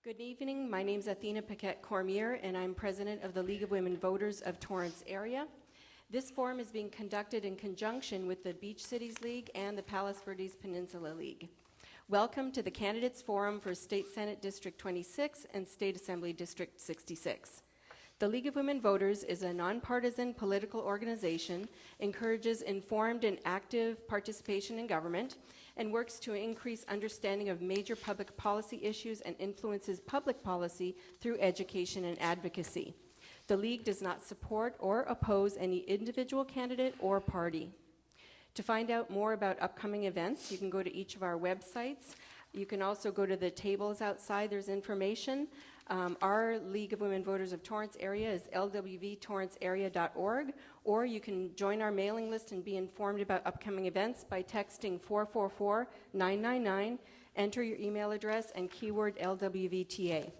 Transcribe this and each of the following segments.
Good evening. My name is Athena Paquette-Cormier, and I'm president of the League of Women Voters of Torrance area. This forum is being conducted in conjunction with the Beach Cities League and the Palos Verdes Peninsula League. Welcome to the Candidates Forum for State Senate District 26 and State Assembly District 66. The League of Women Voters is a nonpartisan political organization, encourages informed and active participation in government, and works to increase understanding of major public policy issues and influences public policy through education and advocacy. The League does not support or oppose any individual candidate or party. To find out more about upcoming events, you can go to each of our websites. You can also go to the tables outside. There's information. Our League of Women Voters of Torrance area is lwvtorrancearea.org, or you can join our mailing list and be informed about upcoming events by texting 444-999, enter your email address and keyword LWVTA.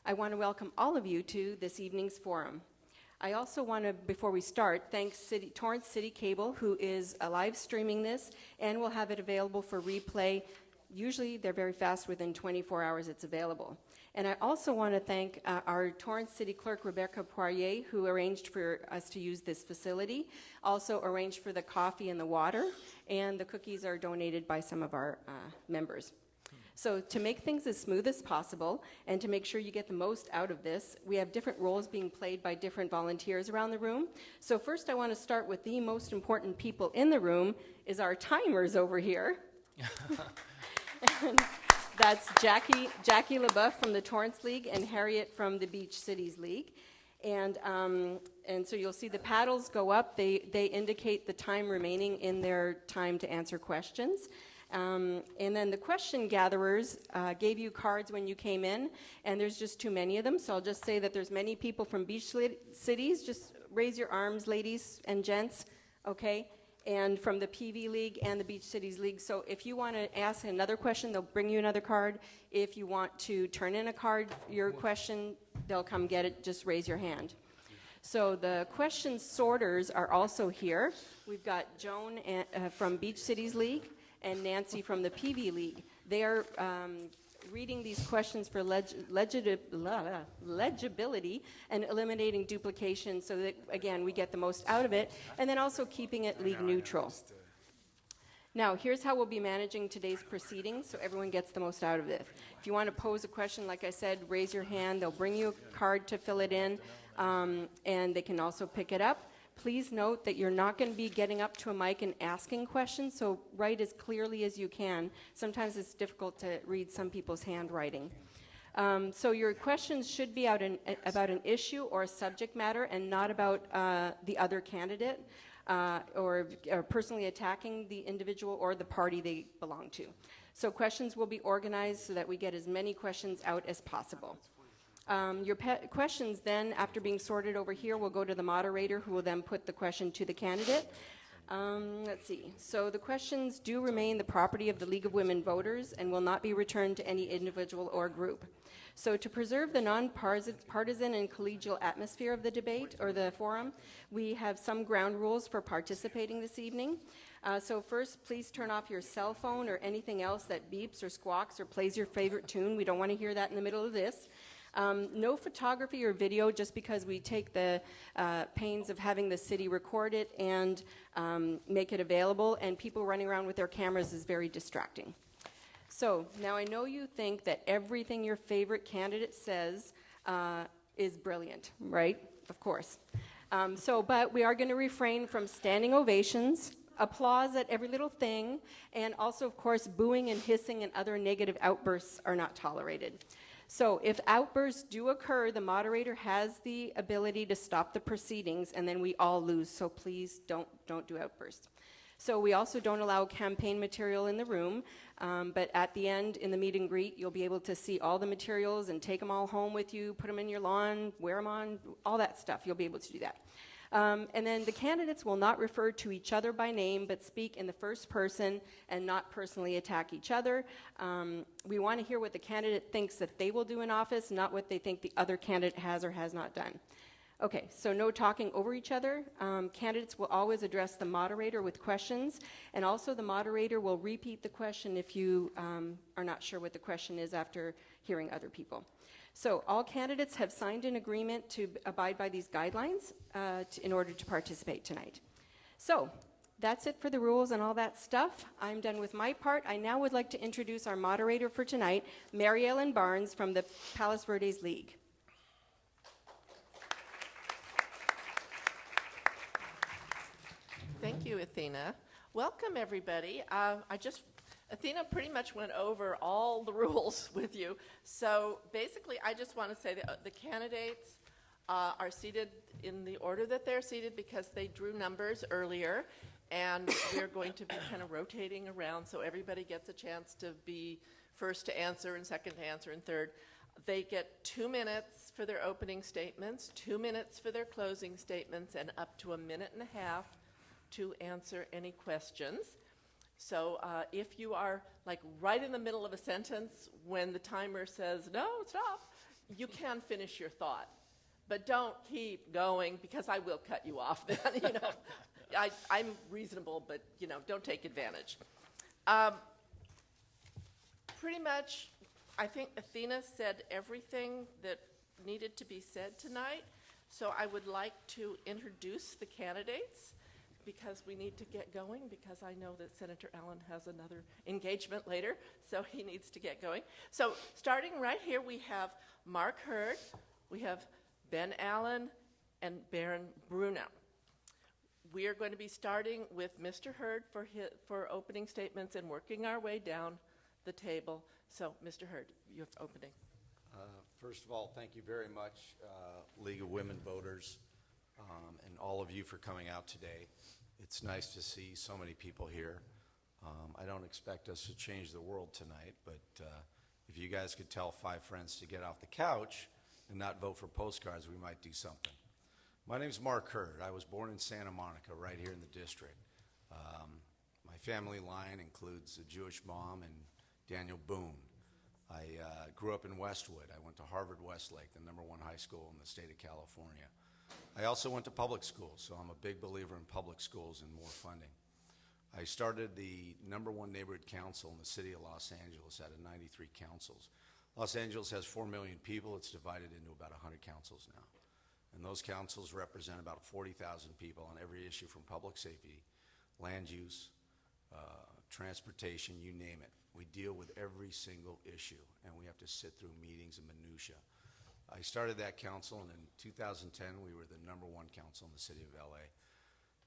I want to welcome all of you to this evening's forum. I also want to, before we start, thank Torrance City Cable, who is live streaming this and will have it available for replay. Usually they're very fast, within 24 hours it's available. And I also want to thank our Torrance City Clerk, Rebecca Poirier, who arranged for us to use this facility, also arranged for the coffee and the water, and the cookies are donated by some of our members. So to make things as smooth as possible and to make sure you get the most out of this, we have different roles being played by different volunteers around the room. So first I want to start with the most important people in the room is our timers over here. And that's Jackie LaBeouf from the Torrance League and Harriet from the Beach Cities League. And so you'll see the paddles go up. They indicate the time remaining in their time to answer questions. And then the question gatherers gave you cards when you came in, and there's just too many of them. So I'll just say that there's many people from beach cities. Just raise your arms, ladies and gents, okay? And from the PV League and the Beach Cities League. So if you want to ask another question, they'll bring you another card. If you want to turn in a card, your question, they'll come get it. Just raise your hand. So the question sorters are also here. We've got Joan from Beach Cities League and Nancy from the PV League. They are reading these questions for legibility and eliminating duplication so that, again, we get the most out of it, and then also keeping it league neutral. Now, here's how we'll be managing today's proceedings so everyone gets the most out of it. If you want to pose a question, like I said, raise your hand. They'll bring you a card to fill it in, and they can also pick it up. Please note that you're not going to be getting up to a mic and asking questions, so write as clearly as you can. Sometimes it's difficult to read some people's handwriting. So your questions should be about an issue or a subject matter and not about the other candidate or personally attacking the individual or the party they belong to. So questions will be organized so that we get as many questions out as possible. Your questions then, after being sorted over here, will go to the moderator, who will then put the question to the candidate. Let's see. So the questions do remain the property of the League of Women Voters and will not be returned to any individual or group. So to preserve the non-partisan and collegial atmosphere of the debate or the forum, we have some ground rules for participating this evening. So first, please turn off your cell phone or anything else that beeps or squawks or plays your favorite tune. We don't want to hear that in the middle of this. No photography or video, just because we take the pains of having the city record it and make it available, and people running around with their cameras is very distracting. So now I know you think that everything your favorite candidate says is brilliant, right? Of course. But we are going to refrain from standing ovations, applause at every little thing, and also, of course, booing and hissing and other negative outbursts are not tolerated. So if outbursts do occur, the moderator has the ability to stop the proceedings, and then we all lose. So please don't do outbursts. So we also don't allow campaign material in the room, but at the end, in the meet and greet, you'll be able to see all the materials and take them all home with you, put them in your lawn, wear them on, all that stuff. You'll be able to do that. And then the candidates will not refer to each other by name, but speak in the first person and not personally attack each other. We want to hear what the candidate thinks that they will do in office, not what they think the other candidate has or has not done. Okay, so no talking over each other. Candidates will always address the moderator with questions, and also the moderator will repeat the question if you are not sure what the question is after hearing other people. So all candidates have signed an agreement to abide by these guidelines in order to participate tonight. So that's it for the rules and all that stuff. I'm done with my part. I now would like to introduce our moderator for tonight, Mary Ellen Barnes from the Palos Verdes League. Thank you, Athena. Welcome, everybody. Athena pretty much went over all the rules with you. So basically, I just want to say that the candidates are seated in the order that they're seated because they drew numbers earlier. And we're going to be kind of rotating around so everybody gets a chance to be first to answer and second to answer and third. They get 2 minutes for their opening statements, 2 minutes for their closing statements, and up to 1.5 minutes to answer any questions. So if you are like right in the middle of a sentence when the timer says, no, stop, you can finish your thought. But don't keep going because I will cut you off then, you know. I'm reasonable, but, you know, don't take advantage. Pretty much, I think Athena said everything that needed to be said tonight. So I would like to introduce the candidates because we need to get going because I know that Senator Allen has another engagement later, so he needs to get going. So starting right here, we have Mark Hurd, we have Ben Allen, and Baron Bruno. We are going to be starting with Mr. Hurd for opening statements and working our way down the table. So, Mr. Hurd, you have opening. First of all, thank you very much, League of Women Voters, and all of you for coming out today. It's nice to see so many people here. I don't expect us to change the world tonight, but if you guys could tell 5 friends to get off the couch and not vote for postcards, we might do something. My name's Mark Hurd. I was born in Santa Monica, right here in the district. My family line includes a Jewish mom and Daniel Boone. I grew up in Westwood. I went to Harvard Westlake, the #1 high school in the state of California. I also went to public schools, so I'm a big believer in public schools and more funding. I started the #1 neighborhood council in the city of Los Angeles out of 93 councils. Los Angeles has 4 million people. It's divided into about 100 councils now. And those councils represent about 40,000 people on every issue from public safety, land use, transportation, you name it. We deal with every single issue, and we have to sit through meetings and minutia. I started that council, and in 2010, we were the #1 council in the city of LA.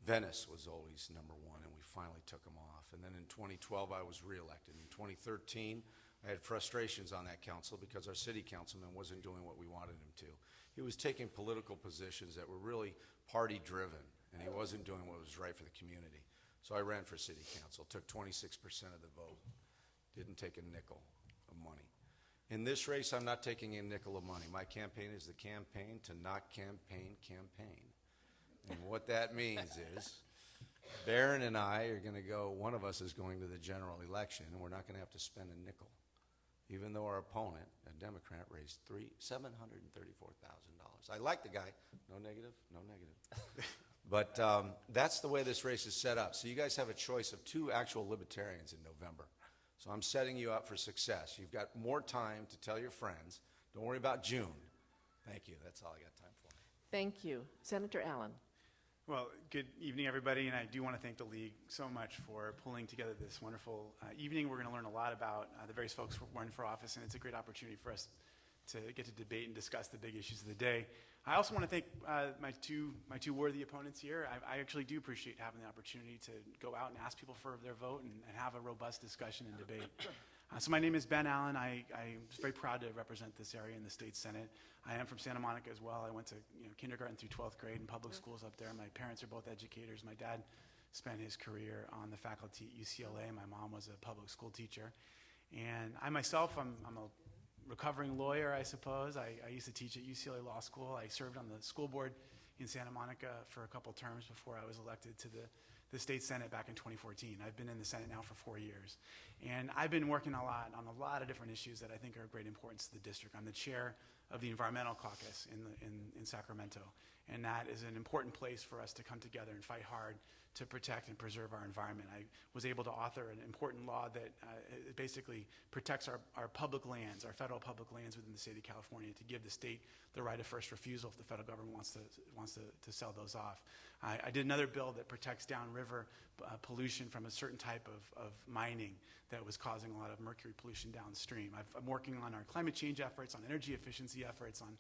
Venice was always #1, and we finally took them off. And then in 2012, I was reelected. In 2013, I had frustrations on that council because our city councilman wasn't doing what we wanted him to. He was taking political positions that were really party-driven, and he wasn't doing what was right for the community. So I ran for city council, took 26% of the vote, didn't take a nickel of money. In this race, I'm not taking a nickel of money. My campaign is the campaign to not campaign. And what that means is Baron and I are going to go, one of us is going to the general election, and we're not going to have to spend a nickel, even though our opponent, a Democrat, raised $734,000. I like the guy. No negative. But that's the way this race is set up. So you guys have a choice of 2 actual libertarians in November. So I'm setting you up for success. You've got more time to tell your friends. Don't worry about June. Thank you. That's all I got time for. Thank you. Senator Allen. Well, good evening, everybody, and I do want to thank the League so much for pulling together this wonderful evening. We're going to learn a lot about the various folks who are running for office, and it's a great opportunity for us to get to debate and discuss the big issues of the day. I also want to thank my two worthy opponents here. I actually do appreciate having the opportunity to go out and ask people for their vote and have a robust discussion and debate. So my name is Ben Allen. I'm very proud to represent this area in the state Senate. I am from Santa Monica as well. I went to kindergarten through 12th grade in public schools up there. My parents are both educators. My dad spent his career on the faculty at UCLA. My mom was a public school teacher. And I myself, I'm a recovering lawyer, I suppose. I used to teach at UCLA Law School. I served on the school board in Santa Monica for a couple terms before I was elected to the state Senate back in 2014. I've been in the Senate now for 4 years. And I've been working a lot on a lot of different issues that I think are of great importance to the district. I'm the chair of the Environmental Caucus in Sacramento, and that is an important place for us to come together and fight hard to protect and preserve our environment. I was able to author an important law that basically protects our public lands, our federal public lands within the state of California, to give the state the right of first refusal if the federal government wants to sell those off. I did another bill that protects downriver pollution from a certain type of mining that was causing a lot of mercury pollution downstream. I'm working on our climate change efforts, on energy efficiency efforts, on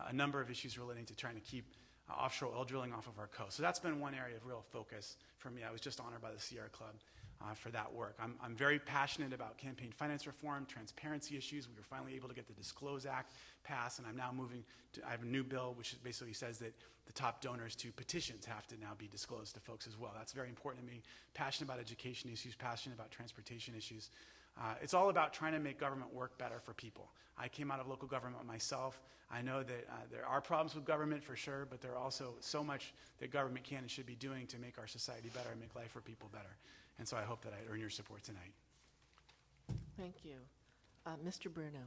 a number of issues relating to trying to keep offshore oil drilling off of our coast. So that's been one area of real focus for me. I was just honored by the Sierra Club for that work. I'm very passionate about campaign finance reform, transparency issues. We were finally able to get the Disclose Act passed, and I'm now moving to, I have a new bill which basically says that the top donors to petitions have to now be disclosed to folks as well. That's very important to me. Passionate about education issues, passionate about transportation issues. It's all about trying to make government work better for people. I came out of local government myself. I know that there are problems with government for sure, but there are also so much that government can and should be doing to make our society better and make life for people better. And so I hope that I earn your support tonight. Thank you. Mr. Bruno.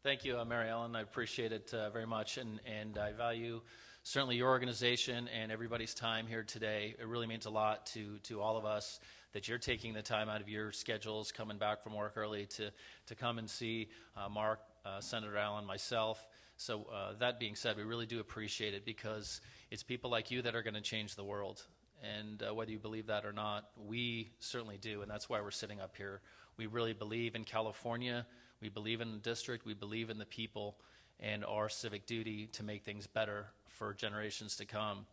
Thank you, Mary Ellen. I appreciate it very much, and I value certainly your organization and everybody's time here today. It really means a lot to all of us that you're taking the time out of your schedules, coming back from work early to come and see Mark, Senator Allen, myself. So that being said, we really do appreciate it because it's people like you that are going to change the world. And whether you believe that or not, we certainly do, and that's why we're sitting up here. We really believe in California. We believe in the district. We believe in the people and our civic duty to make things better for generations to come.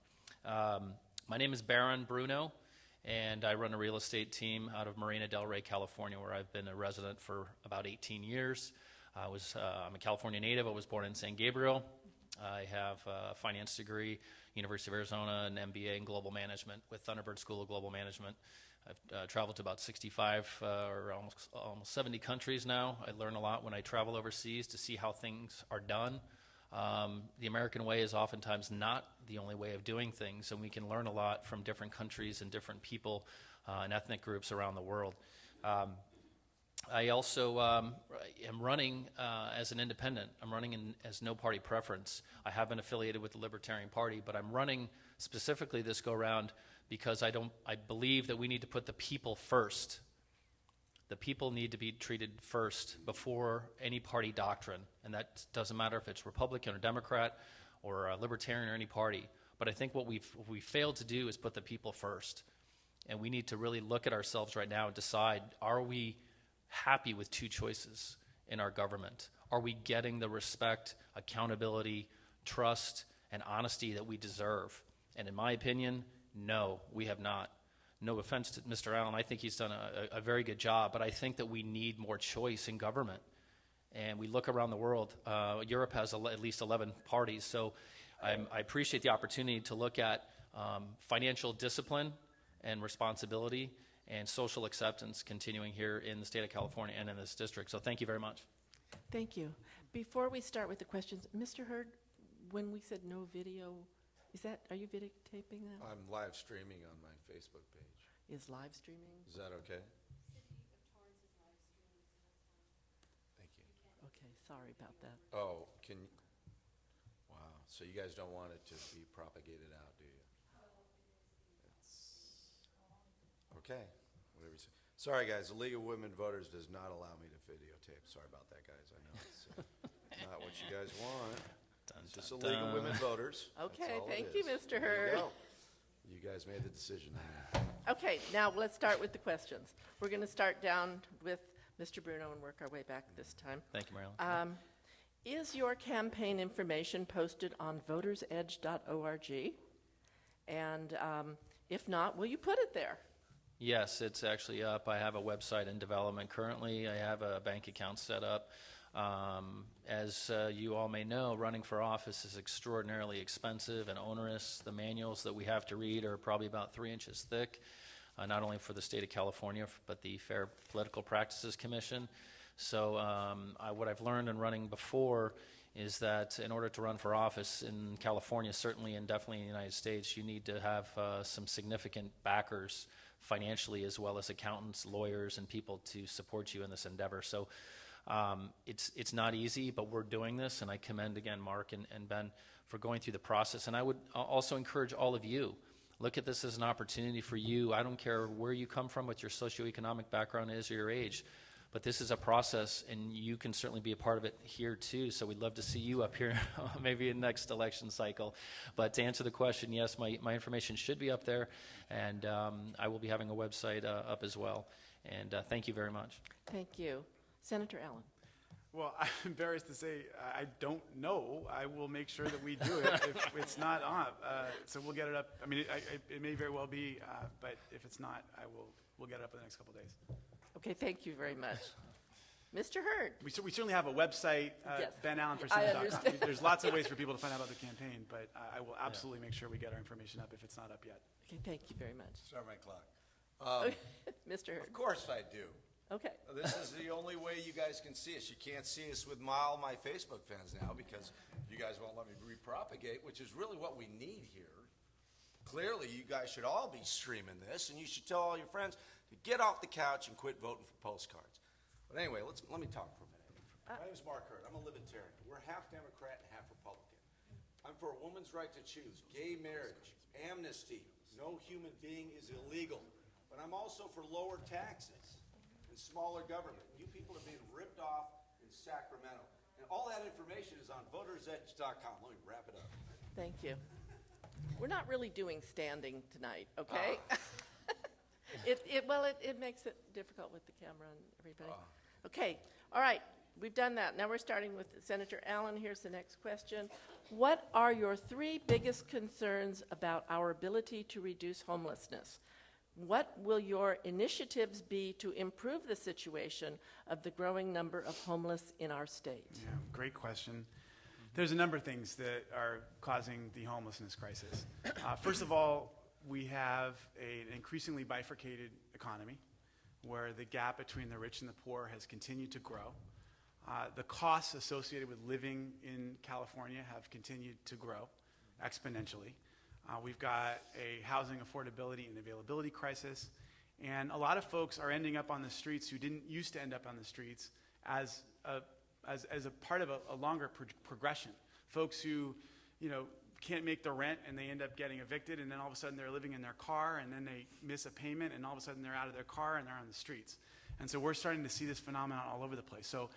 My name is Baron Bruno, and I run a real estate team out of Marina Del Rey, California, where I've been a resident for about 18 years. I'm a California native. I was born in San Gabriel. I have a finance degree, University of Arizona, an MBA in global management with Thunderbird School of Global Management. I've traveled to about 65 or almost 70 countries now. I learn a lot when I travel overseas to see how things are done. The American way is oftentimes not the only way of doing things, and we can learn a lot from different countries and different people and ethnic groups around the world. I also am running as an independent. I'm running as no party preference. I have been affiliated with the Libertarian Party, but I'm running specifically this go-round because I believe that we need to put the people first. The people need to be treated first before any party doctrine, and that doesn't matter if it's Republican or Democrat or Libertarian or any party. But I think what we failed to do is put the people first, and we need to really look at ourselves right now and decide: are we happy with two choices in our government? Are we getting the respect, accountability, trust, and honesty that we deserve? And in my opinion, no, we have not. No offense to Mr. Allen, I think he's done a very good job, but I think that we need more choice in government. And we look around the world. Europe has at least 11 parties, so I appreciate the opportunity to look at financial discipline and responsibility and social acceptance continuing here in the state of California and in this district. So thank you very much. Thank you. Before we start with the questions, Mr. Hurd, when we said no video, are you videotaping that? I'm live streaming on my Facebook page. Is live streaming? Is that okay? Thank you. Okay, sorry about that. Oh, wow. So you guys don't want it to be propagated out, do you? Okay, whatever you say. Sorry, guys, the League of Women Voters does not allow me to videotape. Sorry about that, guys. I know it's not what you guys want. It's just a League of Women Voters. Okay, That's all it thank you, is. Mr. There you Hurd. go. You guys made the decision. Okay, now let's start with the questions. We're going to start down with Mr. Bruno and work our way back this time. Thank you, Marilyn. Is your campaign information posted on votersedge.org? And if not, will you put it there? Yes, it's actually up. I have a website in development currently. I have a bank account set up. As you all may know, running for office is extraordinarily expensive and onerous. The manuals that we have to read are probably about 3 inches thick, not only for the state of California, but the Fair Political Practices Commission. So what I've learned in running before is that in order to run for office in California, certainly and definitely in the United States, you need to have some significant backers financially, as well as accountants, lawyers, and people to support you in this endeavor. So it's not easy, but we're doing this, and I commend again Mark and Ben for going through the process. And I would also encourage all of you, look at this as an opportunity for you. I don't care where you come from, what your socioeconomic background is or your age, but this is a process, and you can certainly be a part of it here too. So we'd love to see you up here maybe in next election cycle. But to answer the question, yes, my information should be up there, and I will be having a website up as well. And thank you very much. Thank you. Senator Allen. Well, I'm embarrassed to say I don't know. I will make sure that we do it if it's not up. So we'll get it up. I mean, it may very well be, but if it's not, we'll get it up in the next couple of days. Okay, thank you very much. Mr. Hurd. We certainly have a website, Yes. benallenforsenate.com. understand. There's lots of ways for people to find out about the campaign, but I will absolutely make sure we get our information up if it's not up yet. Okay, thank you very much. Start my clock. Mr. Hurd. Of course I do. Okay. This is the only way you guys can see us. You can't see us with my Facebook fans now because you guys won't let me repropagate, which is really what we need here. Clearly, you guys should all be streaming this, and you should tell all your friends to get off the couch and quit voting for postcards. But anyway, let me talk for a minute. My name is Mark Hurd. I'm a libertarian. We're half Democrat and half Republican. I'm for a woman's right to choose, gay marriage, amnesty. No human being is illegal. But I'm also for lower taxes and smaller government. You people are being ripped off in Sacramento. And all that information is on votersedge.com. Let me wrap it up. Thank you. We're not really doing standing tonight, okay? It makes it difficult with the camera and everybody. Okay, all right, we've done that. Now we're starting with Senator Allen. Here's the next question. What are your 3 biggest concerns about our ability to reduce homelessness? What will your initiatives be to improve the situation of the growing number of homeless in our state? Yeah, great question. There's a number of things that are causing the homelessness crisis. First of all, we have an increasingly bifurcated economy where the gap between the rich and the poor has continued to grow. The costs associated with living in California have continued to grow exponentially. We've got a housing affordability and availability crisis, and a lot of folks are ending up on the streets who didn't used to end up on the streets as a part of a longer progression. Folks who, can't make the rent and they end up getting evicted, and then all of a sudden they're living in their car, and then they miss a payment, and all of a sudden they're out of their car and they're on the streets. And so we're starting to see this phenomenon all over the place. So,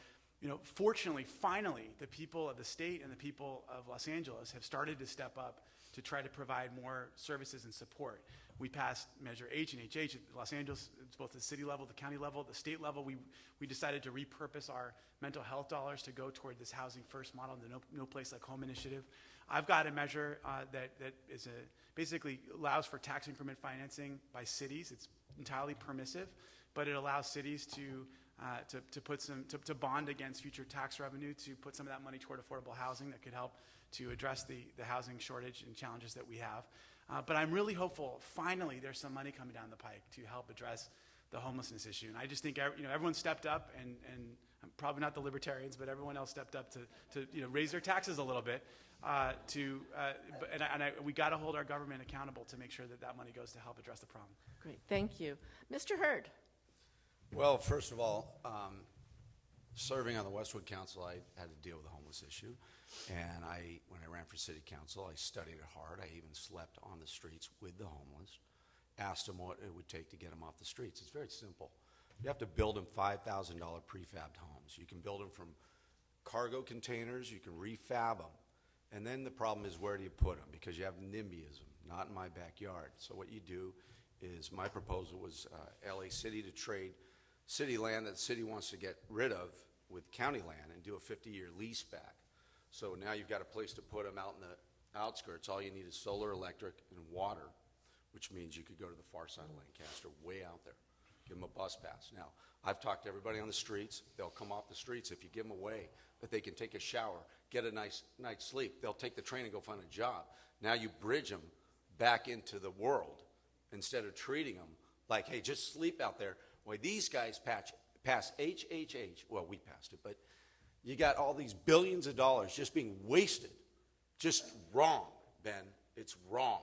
fortunately, finally, the people of the state and the people of Los Angeles have started to step up to try to provide more services and support. We passed Measure H and HH at Los Angeles. It's both the city level, the county level, the state level. We decided to repurpose our mental health dollars to go toward this housing first model, the No Place Like Home initiative. I've got a measure that is basically allows for tax increment financing by cities. It's entirely permissive, but it allows cities to bond against future tax revenue to put some of that money toward affordable housing that could help to address the housing shortage and challenges that we have. But I'm really hopeful, finally, there's some money coming down the pike to help address the homelessness issue. And I just think everyone stepped up, and probably not the libertarians, but everyone else stepped up to raise their taxes a little bit. We got to hold our government accountable to make sure that money goes to help address the problem. Great, thank you. Mr. Hurd. Well, first of all, serving on the Westwood Council, I had to deal with the homeless issue. And when I ran for city council, I studied it hard. I even slept on the streets with the homeless, asked them what it would take to get them off the streets. It's very simple. You have to build them $5,000 prefabbed homes. You can build them from cargo containers. You can refab them. And then the problem is, where do you put them? Because you have NIMBYism, not in my backyard. So what you do is, my proposal was LA City to trade city land that the city wants to get rid of with county land and do a 50-year lease back. So now you've got a place to put them out in the outskirts. All you need is solar, electric, and water, which means you could go to the far side of Lancaster, way out there. Give them a bus pass. Now, I've talked to everybody on the streets. They'll come off the streets if you give them away, but they can take a shower, get a nice night's sleep. They'll take the train and go find a job. Now you bridge them back into the world instead of treating them like, hey, just sleep out there. Well, these guys pass HHH. Well, we passed it, but you got all these billions of dollars just being wasted. Just wrong, Ben. It's wrong.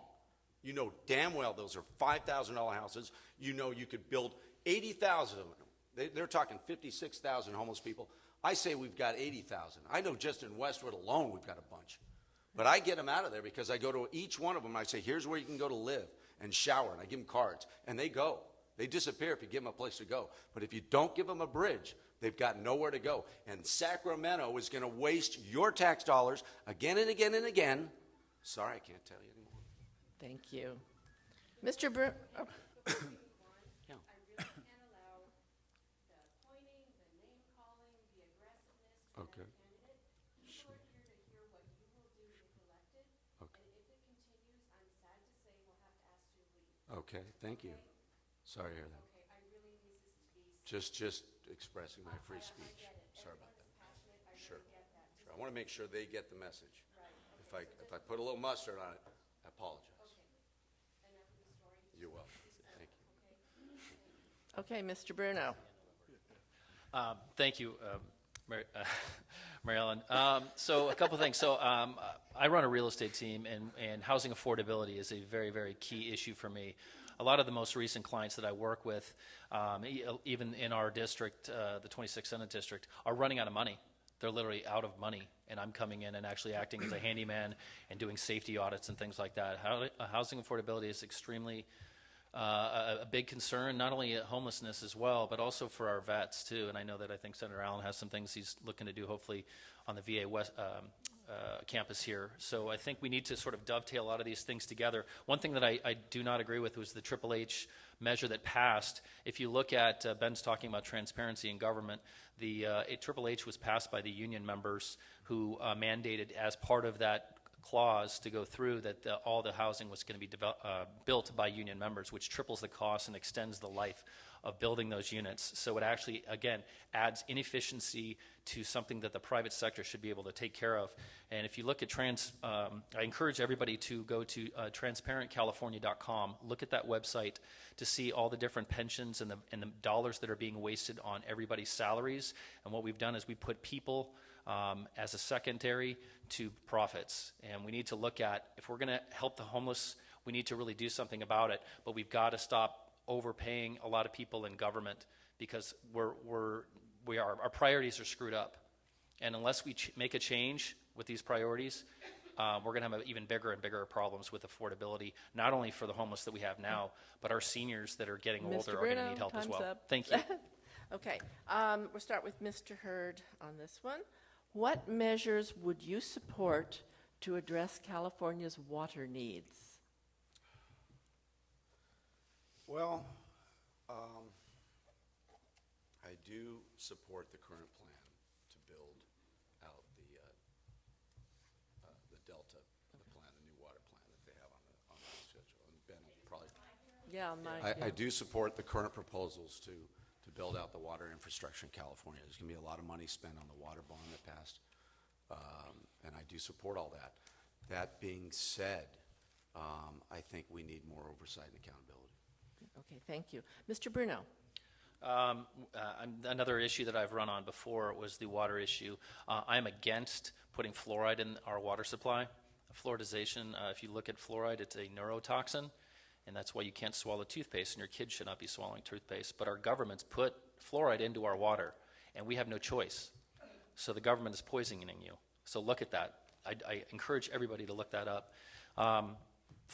You know damn well those are $5,000 houses. You know you could build 80,000 of them. They're talking 56,000 homeless people. I say we've got 80,000. I know just in Westwood alone we've got a bunch. But I get them out of there because I go to each one of them and I say, here's where you can go to live and shower. And I give them cards. And they go. They disappear if you give them a place to go. But if you don't give them a bridge, they've got nowhere to go. And Sacramento is going to waste your tax dollars again and again and again. Sorry, I can't tell you anymore. Thank you. Mr. Bruno. Oh. Yeah. I really can't allow the pointing, the name calling, the aggressiveness to Okay. the candidate. People are here to hear what you will do if elected. Okay. And if it continues, I'm sad to say we'll have to ask you to leave. Okay, thank you. Sorry to hear that. Okay, I really need this to be. Just expressing my free I speech. get it. Sorry about that. Everyone's passionate. I Sure. really get that. Sure. I want to make sure they get the message. Right. If I put a little mustard on it, I apologize. Okay. Enough of the story. You're welcome. Thank you. Okay, Mr. Bruno. Thank you, Mary Ellen. So a couple things. So I run a real estate team, and housing affordability is a very, very key issue for me. A lot of the most recent clients that I work with, even in our district, the 26th Senate District, are running out of money. They're literally out of money, and I'm coming in and actually acting as a handyman and doing safety audits and things like that. Housing affordability is extremely a big concern, not only at homelessness as well, but also for our vets too. And I know that I think Senator Allen has some things he's looking to do, hopefully, on the VA West campus here. So I think we need to sort of dovetail a lot of these things together. One thing that I do not agree with was the Triple H measure that passed. If you look at, Ben's talking about transparency in government, the Triple H was passed by the union members who mandated as part of that clause to go through that all the housing was going to be built by union members, which triples the cost and extends the life of building those units. So it actually, again, adds inefficiency to something that the private sector should be able to take care of. And if you look at I encourage everybody to go to transparentcalifornia.com, look at that website to see all the different pensions and the dollars that are being wasted on everybody's salaries. And what we've done is we put people as a secondary to profits. And we need to look at, if we're going to help the homeless, we need to really do something about it. But we've got to stop overpaying a lot of people in government, because our priorities are screwed up. And unless we make a change with these priorities, we're going to have even bigger and bigger problems with affordability, not only for the homeless that we have now, but our seniors that are getting older are going to need help as well. Up. Thank you. Okay, we'll start with Mr. Hurd on this one. What measures would you support to address California's water needs? Well, I do support the current plan to build out the Delta, the new water plan that they have on the schedule. And Ben will probably. Yeah, I do support the current proposals to build out the water infrastructure in California. There's going to be a lot of money spent on the water bond that passed, and I do support all that. That being said, I think we need more oversight and accountability. Okay, thank you. Mr. Bruno. Another issue that I've run on before was the water issue. I'm against putting fluoride in our water supply. Fluoridization, if you look at fluoride, it's a neurotoxin, and that's why you can't swallow toothpaste, and your kids should not be swallowing toothpaste. But our government's put fluoride into our water, and we have no choice. So the government is poisoning you. So look at that. I encourage everybody to look that up.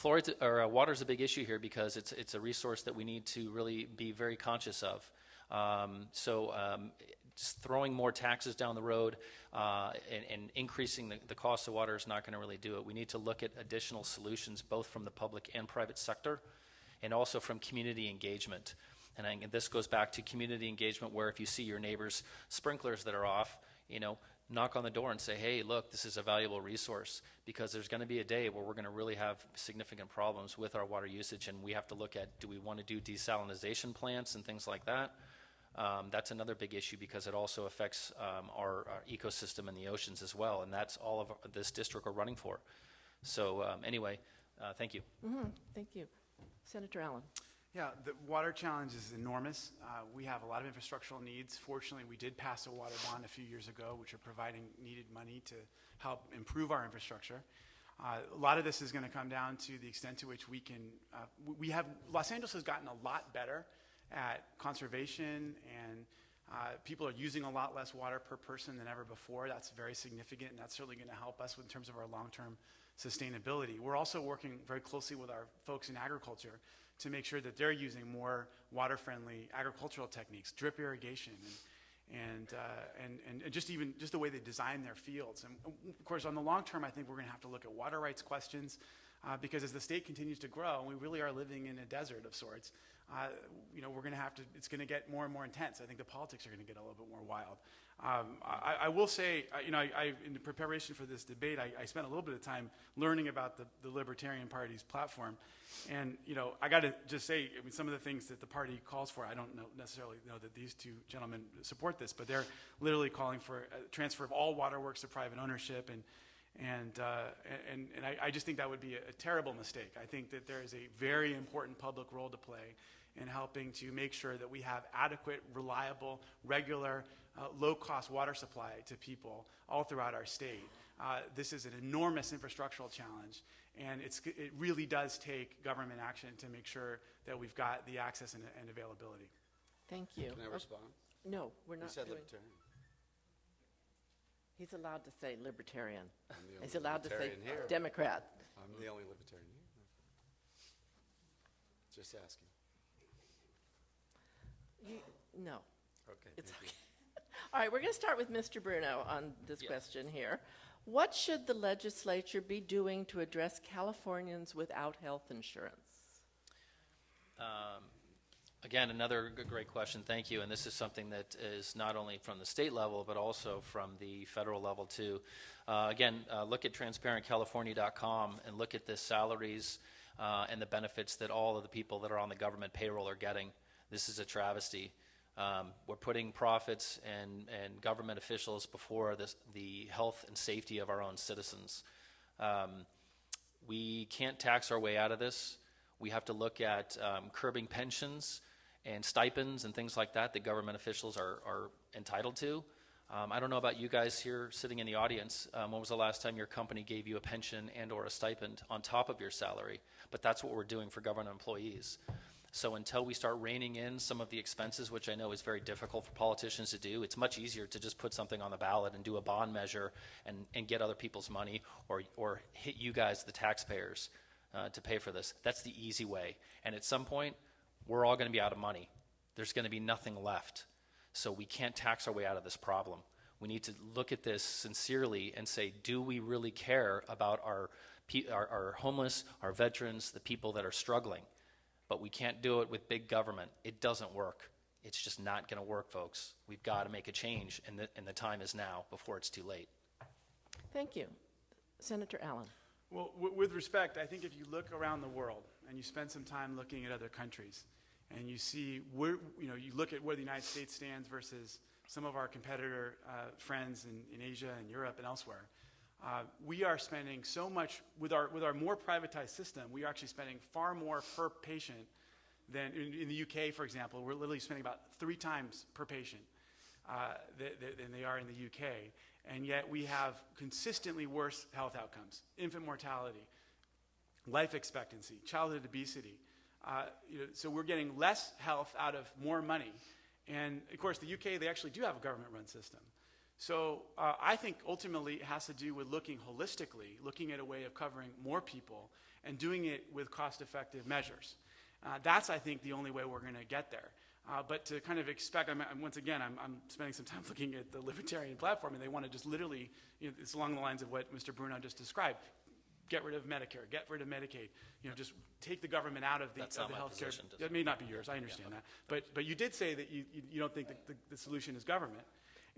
Water is a big issue here because it's a resource that we need to really be very conscious of. Just throwing more taxes down the road and increasing the cost of water is not going to really do it. We need to look at additional solutions, both from the public and private sector, and also from community engagement. And this goes back to community engagement, where if you see your neighbor's sprinklers that are off, knock on the door and say, hey, look, this is a valuable resource, because there's going to be a day where we're going to really have significant problems with our water usage, and we have to look at, do we want to do desalination plants and things like that? That's another big issue, because it also affects our ecosystem in the oceans as well, and that's all of this district are running for. So anyway, thank you. Mm-hmm. Thank you. Senator Allen. Yeah, the water challenge is enormous. We have a lot of infrastructural needs. Fortunately, we did pass a water bond a few years ago, which are providing needed money to help improve our infrastructure. A lot of this is going to come down to the extent to which we can, Los Angeles has gotten a lot better at conservation, and people are using a lot less water per person than ever before. That's very significant, and that's certainly going to help us in terms of our long-term sustainability. We're also working very closely with our folks in agriculture to make sure that they're using more water-friendly agricultural techniques, drip irrigation, and just the way they design their fields. And of course, on the long term, I think we're going to have to look at water rights questions because as the state continues to grow, and we really are living in a desert of sorts, we're going to have to, it's going to get more and more intense. I think the politics are going to get a little bit more wild. I will say, in the preparation for this debate, I spent a little bit of time learning about the Libertarian Party's platform. And, I got to just say, some of the things that the party calls for, I don't necessarily know that these two gentlemen support this, but they're literally calling for a transfer of all waterworks to private ownership. And I just think that would be a terrible mistake. I think that there is a very important public role to play in helping to make sure that we have adequate, reliable, regular, low-cost water supply to people all throughout our state. This is an enormous infrastructural challenge, and it really does take government action to make sure that we've got the access and availability. Thank you. Can I respond? No, we're You not said doing. libertarian. He's allowed to say libertarian. I'm the only He's allowed to say libertarian here. Democrat. I'm the only libertarian here. Just asking. No, Okay. it's thank okay. you. All right, we're going to start with Mr. Bruno on this question here. What should the legislature be doing to address Californians without health insurance? Again, another great question. Thank you. And this is something that is not only from the state level, but also from the federal level, too. Look at transparentcalifornia.com and look at the salaries and the benefits that all of the people that are on the government payroll are getting. This is a travesty. We're putting profits and government officials before the health and safety of our own citizens. We can't tax our way out of this. We have to look at curbing pensions and stipends and things like that government officials are entitled to. I don't know about you guys here sitting in the audience. When was the last time your company gave you a pension and or a stipend on top of your salary? But that's what we're doing for government employees. So until we start reining in some of the expenses, which I know is very difficult for politicians to do, it's much easier to just put something on the ballot and do a bond measure and get other people's money or hit you guys, the taxpayers, to pay for this. That's the easy way. And at some point, we're all going to be out of money. There's going to be nothing left. So we can't tax our way out of this problem. We need to look at this sincerely and say, do we really care about our homeless, our veterans, the people that are struggling? But we can't do it with big government. It doesn't work. It's just not going to work, folks. We've got to make a change, and the time is now before it's too late. Thank you. Senator Allen. Well, with respect, I think if you look around the world and you spend some time looking at other countries and you see where, you look at where the United States stands versus some of our competitor friends in Asia and Europe and elsewhere, we are spending so much with our more privatized system. We are actually spending far more per patient than in the UK, for example. We're literally spending about 3 times per patient than they are in the UK, and yet we have consistently worse health outcomes: infant mortality, life expectancy, childhood obesity. So we're getting less health out of more money, and of course the UK, they actually do have a government-run system. So I think ultimately it has to do with looking holistically, looking at a way of covering more people and doing it with cost-effective measures. That's, I think, the only way we're going to get there. But to kind of expect, once again, I'm spending some time looking at the Libertarian platform, and they want to just literally, it's along the lines of what Mr. Bruno just described. Get rid of Medicare, get rid of Medicaid, just take the government out of the That's not my health care. position. That may not be yours, I understand that. But you did say that you don't think that the solution is government.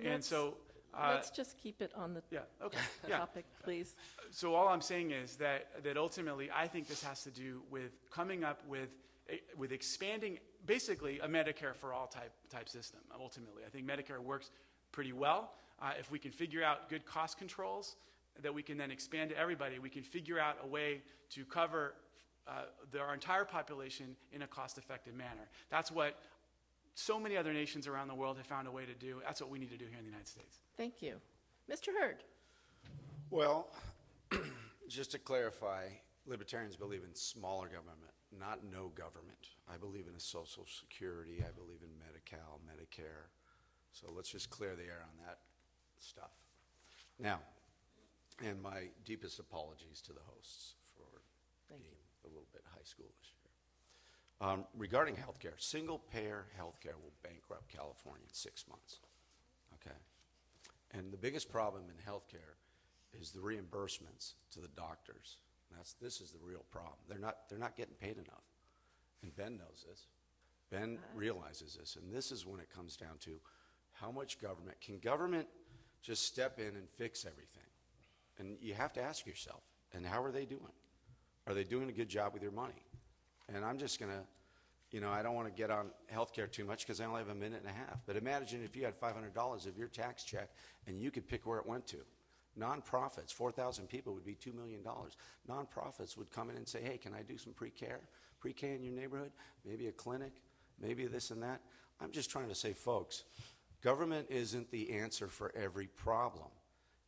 And so Let's just keep it on the topic, please. So all I'm saying is that ultimately I think this has to do with coming up with expanding basically a Medicare for all type system. Ultimately, I think Medicare works pretty well. If we can figure out good cost controls that we can then expand to everybody, we can figure out a way to cover our entire population in a cost-effective manner. That's what so many other nations around the world have found a way to do. That's what we need to do here in the United States. Thank you. Mr. Hurd. Well, just to clarify, libertarians believe in smaller government, not no government. I believe in a Social Security. I believe in Medi-Cal, Medicare. So let's just clear the air on that stuff. Now, and my deepest apologies to the hosts for being a little bit high schoolish here. Regarding healthcare, single-payer healthcare will bankrupt California in 6 months. Okay, and the biggest problem in healthcare is the reimbursements to the doctors. This is the real problem. They're not getting paid enough, and Ben knows this. Ben realizes this, and this is when it comes down to how much government can government just step in and fix everything, and you have to ask yourself, and how are they doing? Are they doing a good job with your money? And I'm just gonna, I don't want to get on healthcare too much because I only have a minute and a half. But imagine if you had $500 of your tax check and you could pick where it went to. Nonprofits, 4,000 people would be $2 million. Nonprofits would come in and say, hey, can I do some pre-K in your neighborhood? Maybe a clinic, maybe this and that. I'm just trying to say, folks, government isn't the answer for every problem.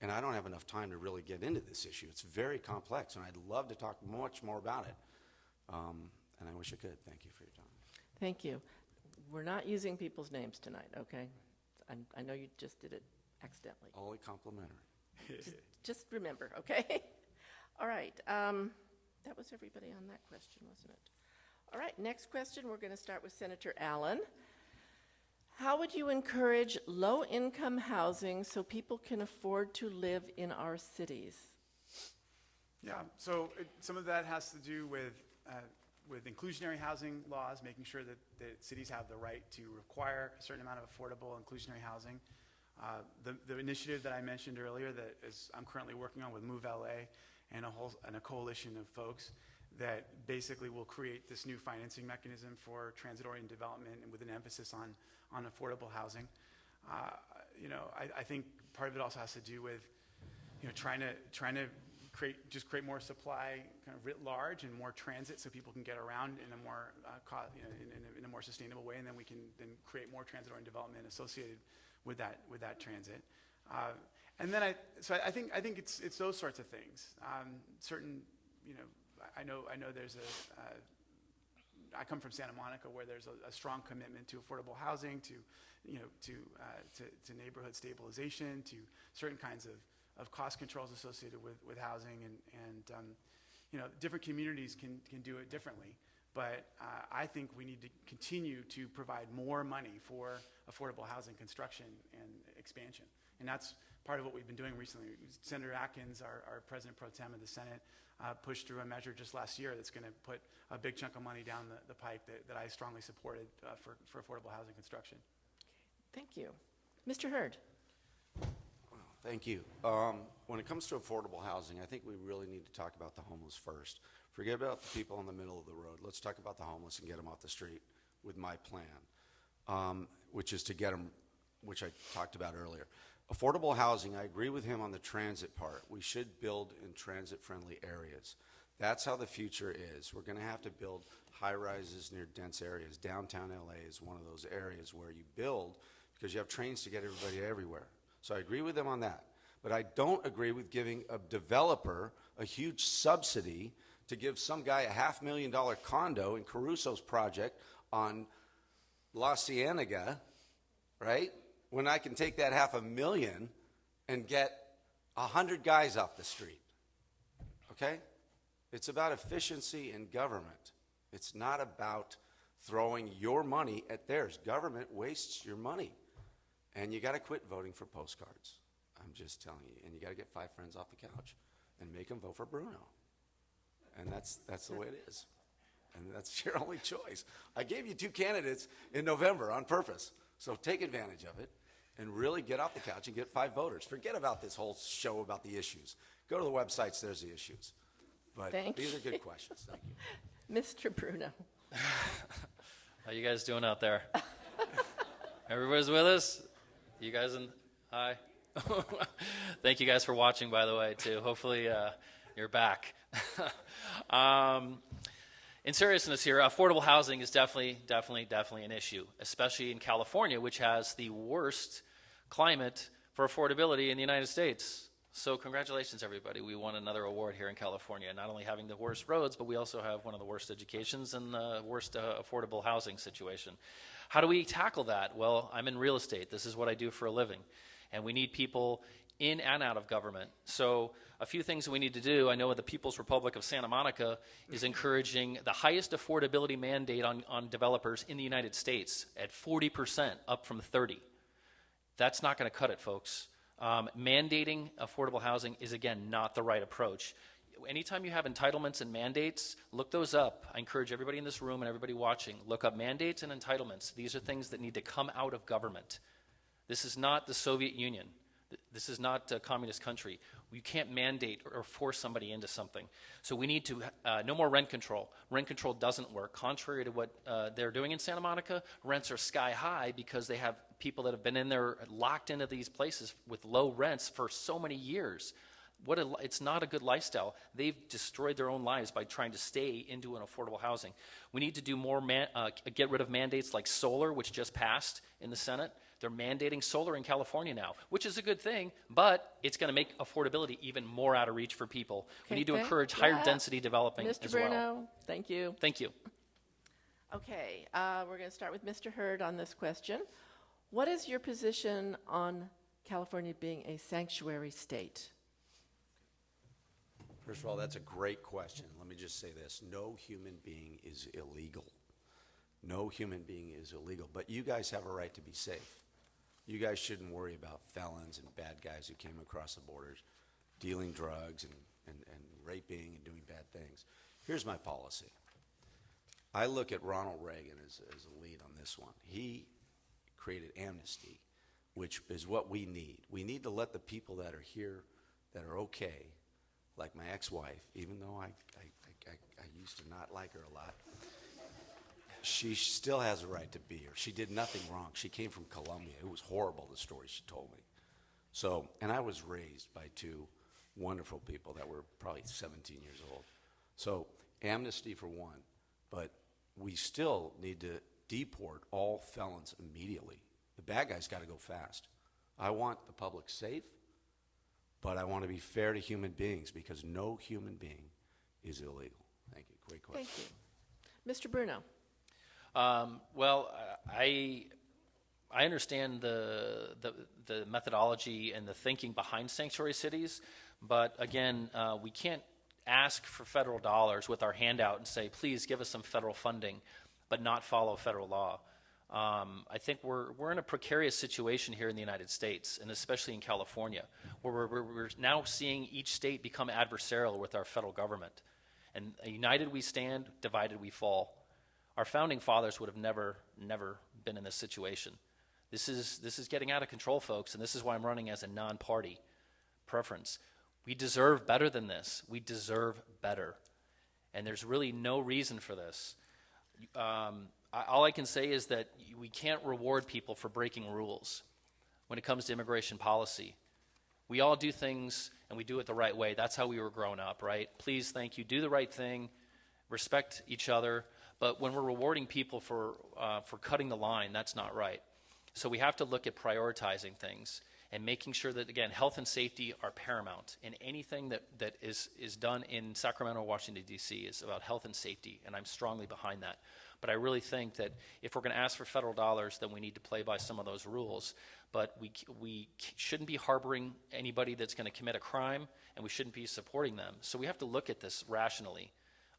And I don't have enough time to really get into this issue. It's very complex, and I'd love to talk much more about it. And I wish I could. Thank you for your time. Thank you. We're not using people's names tonight, okay? I know you just did it accidentally. Only complimentary. Just remember, okay? All right. That was everybody on that question, wasn't it? All right, next question, we're going to start with Senator Allen. How would you encourage low-income housing so people can afford to live in our cities? Yeah, so some of that has to do with inclusionary housing laws, making sure that cities have the right to require a certain amount of affordable inclusionary housing. The initiative that I mentioned earlier that I'm currently working on with Move LA and a coalition of folks that basically will create this new financing mechanism for transit-oriented development and with an emphasis on affordable housing. I think part of it also has to do with trying to create more supply kind of writ large and more transit so people can get around in a more in a more sustainable way, and then we can then create more transit-oriented development associated with that transit. And then I think it's those sorts of things. I know there's I come from Santa Monica, where there's a strong commitment to affordable housing, to neighborhood stabilization, to certain kinds of cost controls associated with housing, and different communities can do it differently. But I think we need to continue to provide more money for affordable housing construction and expansion. And that's part of what we've been doing recently. Senator Atkins, our President Pro Tem of the Senate, pushed through a measure just last year that's going to put a big chunk of money down the pike that I strongly supported for affordable housing construction. Thank you. Mr. Hurd. Thank you. When it comes to affordable housing, I think we really need to talk about the homeless first. Forget about the people in the middle of the road. Let's talk about the homeless and get them off the street with my plan, which is to get them, which I talked about earlier. Affordable housing, I agree with him on the transit part. We should build in transit-friendly areas. That's how the future is. We're going to have to build high-rises near dense areas. Downtown LA is one of those areas where you build because you have trains to get everybody everywhere. So I agree with them on that. But I don't agree with giving a developer a huge subsidy to give some guy a $500,000 condo in Caruso's project on La Cienega, right? When I can take that $500,000 and get 100 guys off the street, okay? It's about efficiency in government. It's not about throwing your money at theirs. Government wastes your money. And you got to quit voting for postcards. I'm just telling you. And you got to get 5 friends off the couch and make them vote for Bruno. And that's the way it is. And that's your only choice. I gave you 2 candidates in November on purpose. So take advantage of it and really get off the couch and get 5 voters. Forget about this whole show about the issues. Go to the websites, there's the issues. But these are good questions. Thank you. Mr. Bruno. How you guys doing out there? Everybody's with us? You guys hi? Thank you guys for watching, by the way, too. Hopefully you're back. In seriousness here, affordable housing is definitely an issue, especially in California, which has the worst climate for affordability in the United States. So congratulations, everybody. We won another award here in California, not only having the worst roads, but we also have one of the worst educations and the worst affordable housing situation. How do we tackle that? Well, I'm in real estate. This is what I do for a living. And we need people in and out of government. So a few things we need to do. I know the People's Republic of Santa Monica is encouraging the highest affordability mandate on developers in the United States at 40%, up from 30%. That's not going to cut it, folks. Mandating affordable housing is, again, not the right approach. Anytime you have entitlements and mandates, look those up. I encourage everybody in this room and everybody watching, look up mandates and entitlements. These are things that need to come out of government. This is not the Soviet Union. This is not a communist country. You can't mandate or force somebody into something. So we need to, no more rent control. Rent control doesn't work. Contrary to what they're doing in Santa Monica, rents are sky high because they have people that have been in there locked into these places with low rents for so many years. It's not a good lifestyle. They've destroyed their own lives by trying to stay into an affordable housing. We need to do more, get rid of mandates like solar, which just passed in the Senate. They're mandating solar in California now, which is a good thing, but it's going to make affordability even more out of reach for people. We need to encourage higher density developing Mr. as well. Bruno, thank you. Thank you. Okay, we're going to start with Mr. Hurd on this question. What is your position on California being a sanctuary state? First of all, that's a great question. Let me just say this. No human being is illegal. No human being is illegal. But you guys have a right to be safe. You guys shouldn't worry about felons and bad guys who came across the borders dealing drugs and raping and doing bad things. Here's my policy. I look at Ronald Reagan as a lead on this one. He created amnesty, which is what we need. We need to let the people that are here that are okay, like my ex-wife, even though I used to not like her a lot, she still has a right to be here. She did nothing wrong. She came from Colombia. It was horrible, the story she told me. So, and I was raised by two wonderful people that were probably 17 years old. So, amnesty for one, but we still need to deport all felons immediately. The bad guys got to go fast. I want the public safe, but I want to be fair to human beings because no human being is illegal. Thank you. Great question. Thank you. Mr. Bruno. Well, I understand the methodology and the thinking behind sanctuary cities, but again, we can't ask for federal dollars with our hand out and say, please give us some federal funding, but not follow federal law. I think we're in a precarious situation here in the United States, and especially in California, where we're now seeing each state become adversarial with our federal government. And united we stand, divided we fall. Our founding fathers would have never been in this situation. This is getting out of control, folks, and this is why I'm running as a non-party preference. We deserve better than this. We deserve better. And there's really no reason for this. All I can say is that we can't reward people for breaking rules when it comes to immigration policy. We all do things, and we do it the right way. That's how we were grown up, right? Please, thank you. Do the right thing. Respect each other. But when we're rewarding people for cutting the line, that's not right. So we have to look at prioritizing things and making sure that, again, health and safety are paramount. And anything that is done in Sacramento, Washington, D.C. is about health and safety, and I'm strongly behind that. But I really think that if we're going to ask for federal dollars, then we need to play by some of those rules. But we shouldn't be harboring anybody that's going to commit a crime, and we shouldn't be supporting them. So we have to look at this rationally.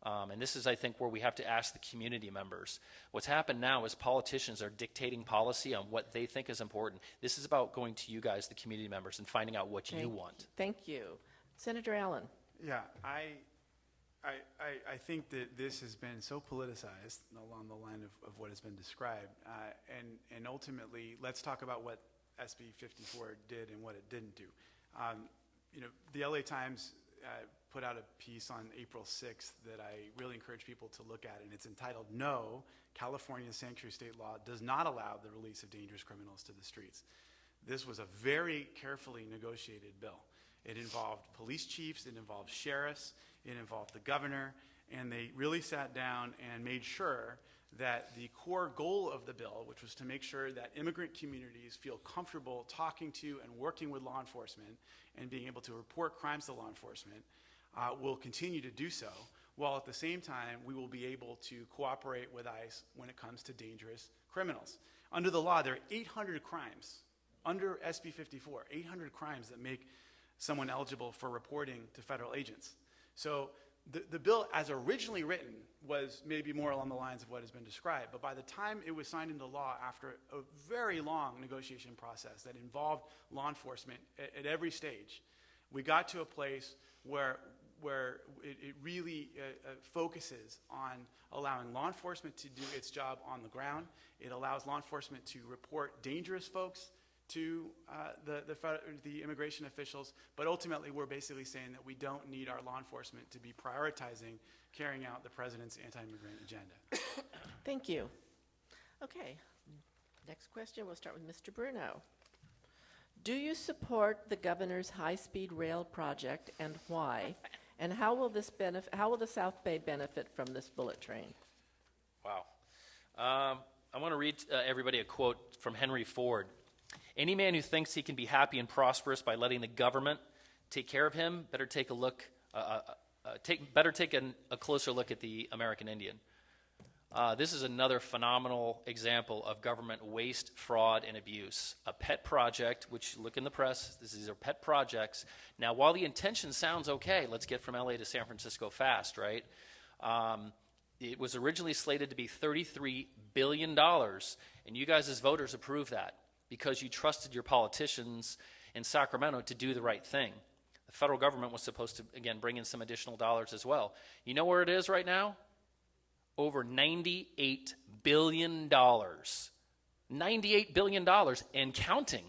And this is, I think, where we have to ask the community members. What's happened now is politicians are dictating policy on what they think is important. This is about going to you guys, the community members, and finding out what you want. Thank you. Senator Allen. Yeah, I think that this has been so politicized along the line of what has been described. And ultimately, let's talk about what SB 54 did and what it didn't do. The LA Times put out a piece on April 6th that I really encourage people to look at, and it's entitled, "No, California's Sanctuary State Law Does Not Allow the Release of Dangerous Criminals to the Streets." This was a very carefully negotiated bill. It involved police chiefs, it involved sheriffs, it involved the governor, and they really sat down and made sure that the core goal of the bill, which was to make sure that immigrant communities feel comfortable talking to and working with law enforcement and being able to report crimes to law enforcement, will continue to do so, while at the same time we will be able to cooperate with ICE when it comes to dangerous criminals. Under the law, there are 800 crimes, under SB 54, 800 crimes that make someone eligible for reporting to federal agents. So the bill, as originally written, was maybe more along the lines of what has been described, but by the time it was signed into law after a very long negotiation process that involved law enforcement at every stage, we got to a place where it really focuses on allowing law enforcement to do its job on the ground. It allows law enforcement to report dangerous folks to the immigration officials, but ultimately we're basically saying that we don't need our law enforcement to be prioritizing carrying out the president's anti-immigrant agenda. Thank you. Okay, next question, we'll start with Mr. Bruno. Do you support the governor's high-speed rail project, and why? And how will the South Bay benefit from this bullet train? Wow. I want to read everybody a quote from Henry Ford. Any man who thinks he can be happy and prosperous by letting the government take care of him better take a closer look at the American Indian. This is another phenomenal example of government waste, fraud, and abuse. A pet project, which look in the press, these are pet projects. Now, while the intention sounds okay, let's get from LA to San Francisco fast, right? It was originally slated to be $33 billion, and you guys as voters approved that because you trusted your politicians in Sacramento to do the right thing. The federal government was supposed to, again, bring in some additional dollars as well. You know where it is right now? Over $98 billion. $98 billion and counting.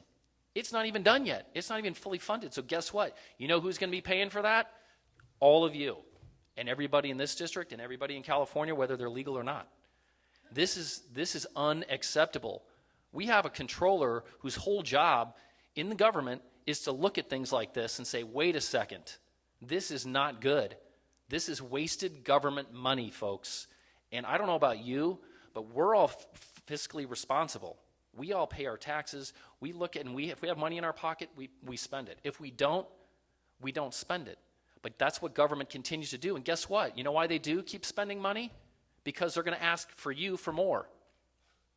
It's not even done yet. It's not even fully funded. So guess what? You know who's going to be paying for that? All of you. And everybody in this district and everybody in California, whether they're legal or not. This is unacceptable. We have a controller whose whole job in the government is to look at things like this and say, wait a second, this is not good. This is wasted government money, folks. And I don't know about you, but we're all fiscally responsible. We all pay our taxes. We look at, and if we have money in our pocket, we spend it. If we don't spend it. But that's what government continues to do. And guess what? You know why they do keep spending money? Because they're going to ask for you for more.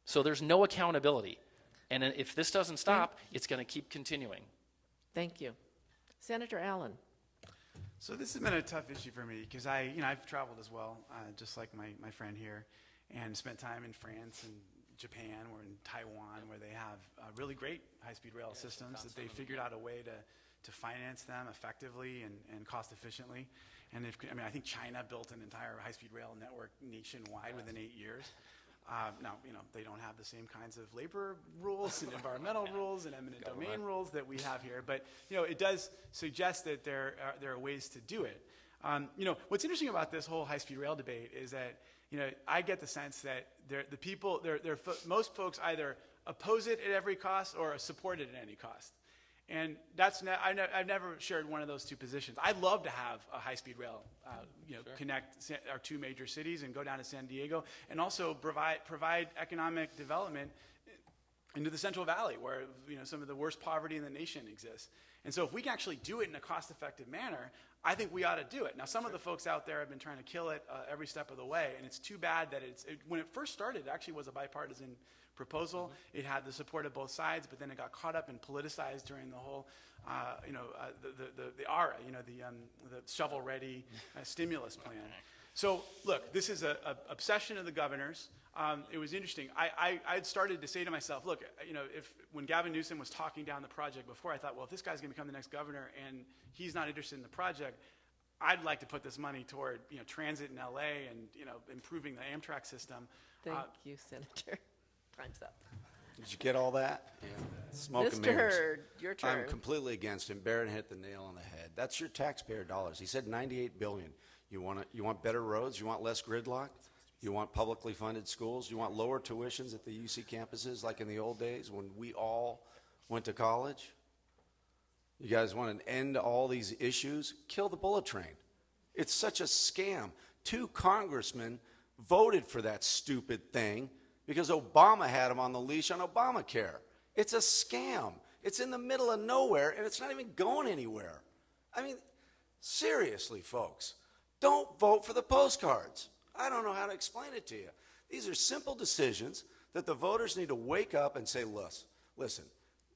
So there's no accountability. And if this doesn't stop, it's going to keep continuing. Thank you. Senator Allen. So this has been a tough issue for me because I've traveled as well, just like my friend here, and spent time in France and Japan or in Taiwan where they have really great high-speed rail systems that they figured out a way to finance them effectively and cost efficiently. And I think China built an entire high-speed rail network nationwide within 8 years. Now, they don't have the same kinds of labor rules and environmental rules and eminent domain rules that we have here, but it does suggest that there are ways to do it. What's interesting about this whole high-speed rail debate is that I get the sense that most folks either oppose it at every cost or support it at any cost. And I've never shared one of those two positions. I'd love to have a high-speed rail, connect our two major cities and go down to San Diego, and also provide economic development into the Central Valley, where some of the worst poverty in the nation exists. And so, if we can actually do it in a cost-effective manner, I think we ought to do it. Now, some of the folks out there have been trying to kill it every step of the way, and it's too bad that when it first started, it actually was a bipartisan proposal. Mm-hmm. It had the support of both sides, but then it got caught up and politicized during the whole, the ARA, the shovel-ready stimulus plan. So, look, this is an obsession of the governor's. It was interesting. I'd started to say to myself, look, when Gavin Newsom was talking down the project before, I thought, well, if this guy's going to become the next governor and he's not interested in the project, I'd like to put this money toward transit in LA and improving the Amtrak system. Thank you, Senator. Time's up. Did you get all that? Yeah. Smoke and Mr. mirrors. Hurd, your turn. I'm completely against him. Barron hit the nail on the head. That's your taxpayer dollars. He said $98 billion. You want better roads? You want less gridlock? You want publicly funded schools? You want lower tuitions at the UC campuses like in the old days when we all went to college? You guys want to end all these issues? Kill the bullet train. It's such a scam. 2 congressmen voted for that stupid thing because Obama had him on the leash on Obamacare. It's a scam. It's in the middle of nowhere, and it's not even going anywhere. I mean, seriously, folks, don't vote for the postcards. I don't know how to explain it to you. These are simple decisions that the voters need to wake up and say, listen,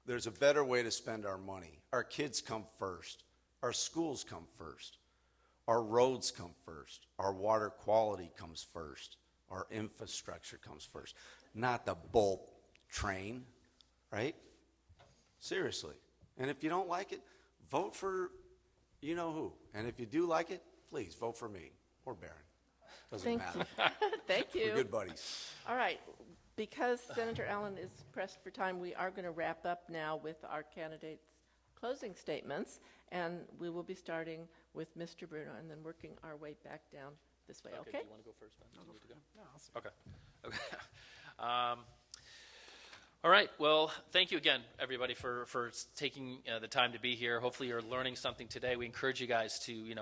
there's a better way to spend our money. Our kids come first. Our schools come first. Our roads come first. Our water quality comes first. Our infrastructure comes first. Not the bull train, right? Seriously. And if you don't like it, vote for you know who. And if you do like it, please vote for me or Barron. Doesn't matter. Thank you. We're good buddies. All right. Because Senator Allen is pressed for time, we are going to wrap up now with our candidates' closing statements. And we will be starting with Mr. Bruno and then working our way back down this way, okay? Do you want to go first, Ben? No, go. Okay. All right. Well, thank you again, everybody, for taking the time to be here. Hopefully you're learning something today. We encourage you guys to,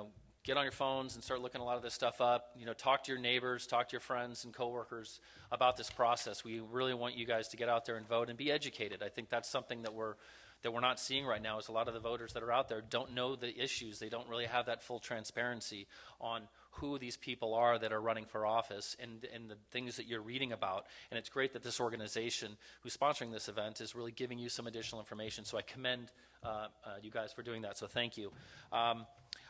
get on your phones and start looking a lot of this stuff up. Talk to your neighbors, talk to your friends and coworkers about this process. We really want you guys to get out there and vote and be educated. I think that's something that we're not seeing right now is a lot of the voters that are out there don't know the issues. They don't really have that full transparency on who these people are that are running for office and the things that you're reading about. And it's great that this organization who's sponsoring this event is really giving you some additional information. So I commend you guys for doing that. So thank you.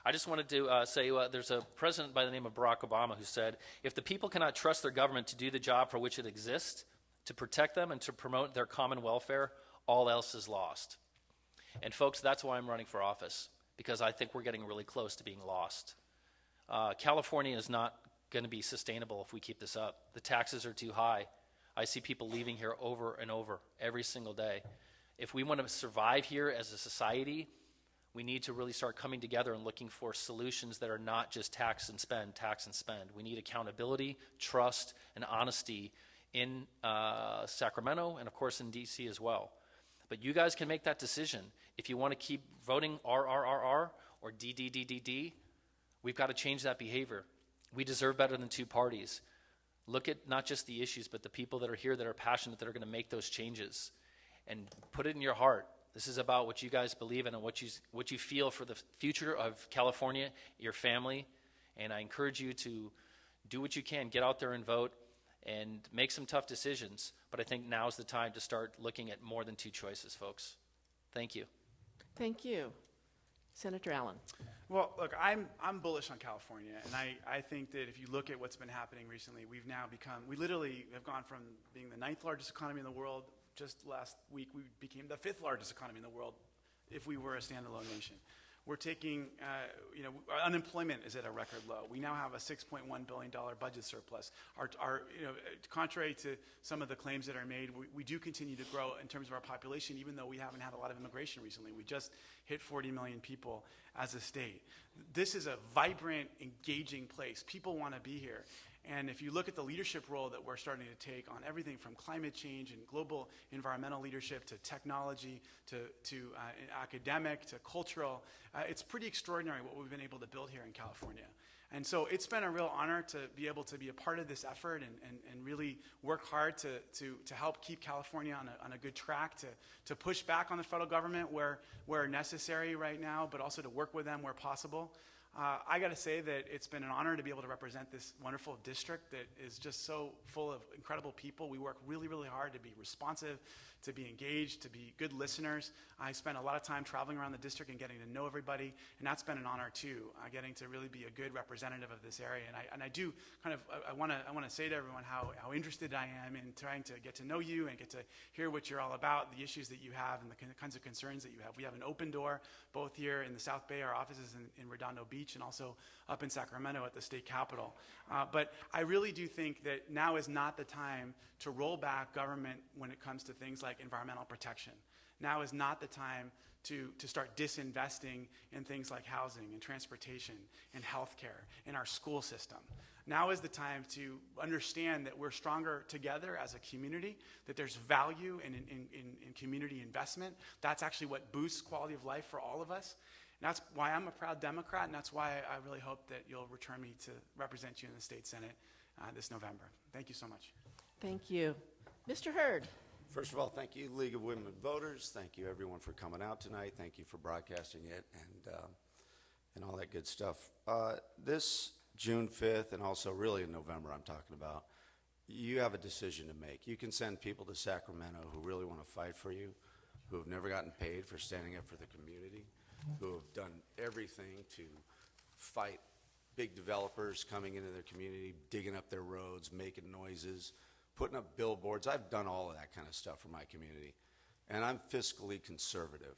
I just wanted to say there's a president by the name of Barack Obama who said, if the people cannot trust their government to do the job for which it exists, to protect them and to promote their common welfare, all else is lost. And folks, that's why I'm running for office, because I think we're getting really close to being lost. California is not going to be sustainable if we keep this up. The taxes are too high. I see people leaving here over and over every single day. If we want to survive here as a society, we need to really start coming together and looking for solutions that are not just tax and spend, tax and spend. We need accountability, trust, and honesty in Sacramento and, of course, in D.C. as well. But you guys can make that decision. If you want to keep voting RRRR or DDDDD, we've got to change that behavior. We deserve better than two parties. Look at not just the issues, but the people that are here that are passionate, that are going to make those changes. And put it in your heart. This is about what you guys believe in and what you feel for the future of California, your family. And I encourage you to do what you can. Get out there and vote and make some tough decisions. But I think now's the time to start looking at more than two choices, folks. Thank you. Thank you. Senator Allen. Well, look, I'm bullish on California, and I think that if you look at what's been happening recently, we literally have gone from being the 9th largest economy in the world. Just last week, we became the 5th largest economy in the world if we were a standalone nation. We're taking, our unemployment is at a record low. We now have a $6.1 billion budget surplus. Contrary to some of the claims that are made, we do continue to grow in terms of our population, even though we haven't had a lot of immigration recently. We just hit 40 million people as a state. This is a vibrant, engaging place. People want to be here. And if you look at the leadership role that we're starting to take on everything from climate change and global environmental leadership to technology to academic to cultural, it's pretty extraordinary what we've been able to build here in California. And so it's been a real honor to be able to be a part of this effort and really work hard to help keep California on a good track, to push back on the federal government where necessary right now, but also to work with them where possible. I got to say that it's been an honor to be able to represent this wonderful district that is just so full of incredible people. We work really, really hard to be responsive, to be engaged, to be good listeners. I spent a lot of time traveling around the district and getting to know everybody, and that's been an honor too, getting to really be a good representative of this area. And I do kind of, I want to say to everyone how interested I am in trying to get to know you and get to hear what you're all about, the issues that you have, and the kinds of concerns that you have. We have an open door, both here in the South Bay, our offices in Redondo Beach, and also up in Sacramento at the state capitol. But I really do think that now is not the time to roll back government when it comes to things like environmental protection. Now is not the time to start disinvesting in things like housing and transportation and healthcare and our school system. Now is the time to understand that we're stronger together as a community, that there's value in community investment. That's actually what boosts quality of life for all of us. And that's why I'm a proud Democrat, and that's why I really hope that you'll return me to represent you in the state Senate this November. Thank you so much. Thank you. Mr. Hurd. First of all, thank you, League of Women Voters. Thank you, everyone, for coming out tonight. Thank you for broadcasting it and all that good stuff. This June 5th, and also really in November I'm talking about, you have a decision to make. You can send people to Sacramento who really want to fight for you, who have never gotten paid for standing up for the community, who have done everything to fight big developers coming into their community, digging up their roads, making noises, putting up billboards. I've done all of that kind of stuff for my community. And I'm fiscally conservative.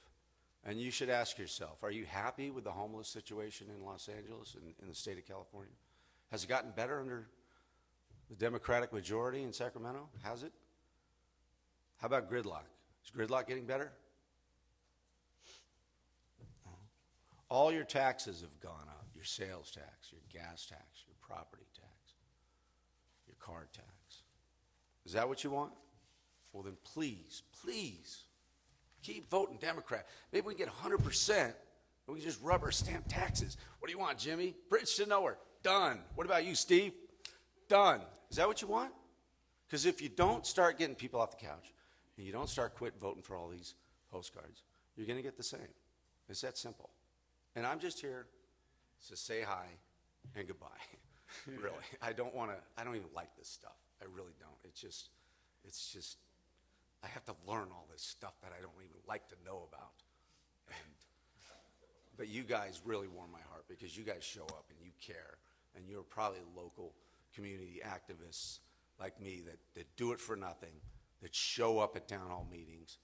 And you should ask yourself, are you happy with the homeless situation in Los Angeles and in the state of California? Has it gotten better under the Democratic majority in Sacramento? Has it? How about gridlock? Is gridlock getting better? All your taxes have gone up. Your sales tax, your gas tax, your property tax, your car tax. Is that what you want? Well, then please, please, keep voting Democrat. Maybe we can get 100% and we can just rubber stamp taxes. What do you want, Jimmy? Bridge to nowhere. Done. What about you, Steve? Done. Is that what you want? Because if you don't start getting people off the couch and you don't start quit voting for all these postcards, you're going to get the same. It's that simple. And I'm just here to say hi and goodbye. Really. I don't even like this stuff. I really don't. It's just, I have to learn all this stuff that I don't even like to know about. But you guys really warm my heart because you guys show up and you care. And you're probably local community activists like me that do it for nothing, that show up at town hall meetings.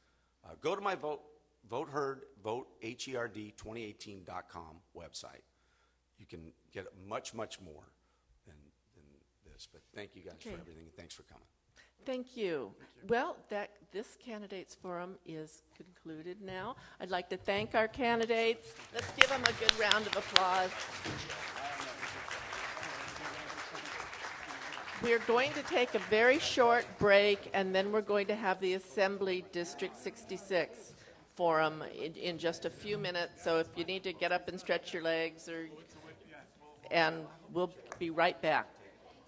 Go to my Vote Herd, HERD2018.com website. You can get much, much more than this. But thank you guys for everything, and thanks for coming. Thank you. Well, this candidates forum is concluded now. I'd like to thank our candidates. Let's give them a good round of applause. We're going to take a very short break, and then we're going to have the Assembly District 66 forum in just a few minutes. So if you need to get up and stretch your legs, and we'll be right back.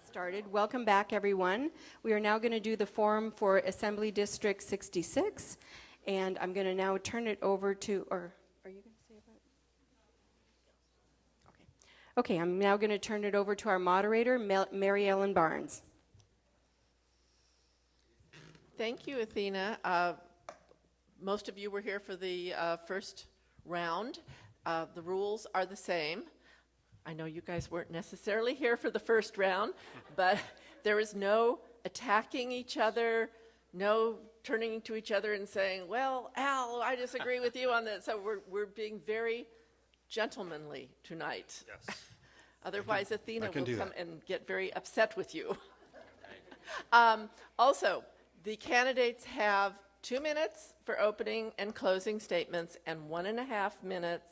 Started. Welcome back, everyone. We are now going to do the forum for Assembly District 66, and I'm going to now turn it over to, or are you going to say about it? Okay, I'm now going to turn it over to our moderator, Mary Ellen Barnes. Thank you, Athena. Most of you were here for the first round. The rules are the same. I know you guys weren't necessarily here for the first round, but there is no attacking each other, no turning to each other and saying, well, Al, I disagree with you on this. So we're being very gentlemanly tonight. Yes. Otherwise, Athena will come and get very upset with you. Also, the candidates have 2 minutes for opening and closing statements and 1.5 minutes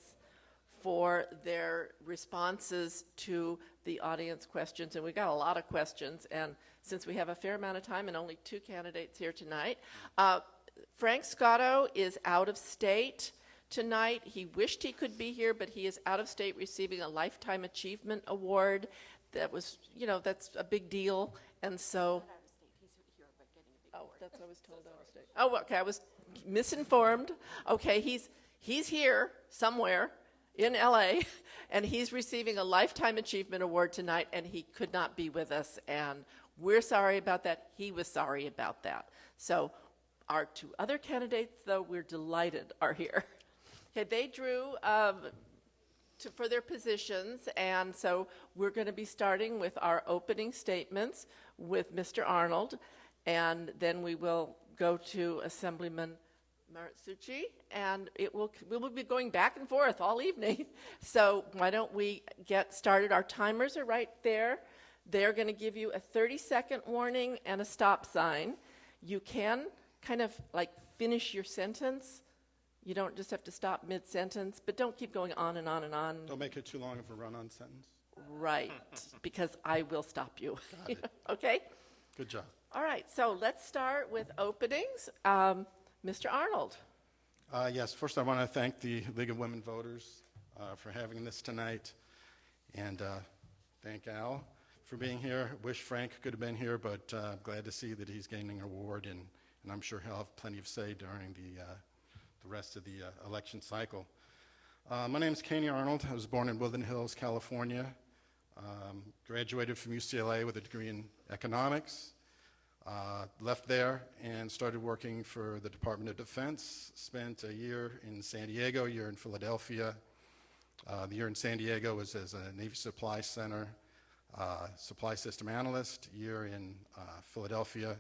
for their responses to the audience questions. And we got a lot of questions, and since we have a fair amount of time and only 2 candidates here tonight, Frank Scotto is out of state tonight. He wished he could be here, but he is out of state receiving a Lifetime Achievement Award. That was, that's a big deal, and so... Oh, that's what I was told out of state. Oh, okay, I was misinformed. Okay, he's here somewhere in LA, and he's receiving a Lifetime Achievement Award tonight, and he could not be with us, and we're sorry about that. He was sorry about that. So our 2 other candidates, though, we're delighted are here. Okay, they drew for their positions, and so we're going to be starting with our opening statements with Mr. Arnold, and then we will go to Assemblyman Maritsuchi, and we will be going back and forth all evening. So why don't we get started? Our timers are right there. They're going to give you a 30-second warning and a stop sign. You can kind of like finish your sentence. You don't just have to stop mid-sentence, but don't keep going on and on and on. Don't make it too long of a run-on sentence. Right, because I will stop you. Okay? Good job. All right, so let's start with openings. Mr. Arnold. Yes, first I want to thank the League of Women Voters for having this tonight, and thank Al for being here. Wish Frank could have been here, but glad to see that he's gaining an award, and I'm sure he'll have plenty of say during the rest of the election cycle. My name is Caney Arnold. I was born in Woodland Hills, California. Graduated from UCLA with a degree in economics. Left there and started working for the Department of Defense. Spent a year in San Diego, a year in Philadelphia. The year in San Diego was as a Navy Supply Center supply system analyst. A year in Philadelphia,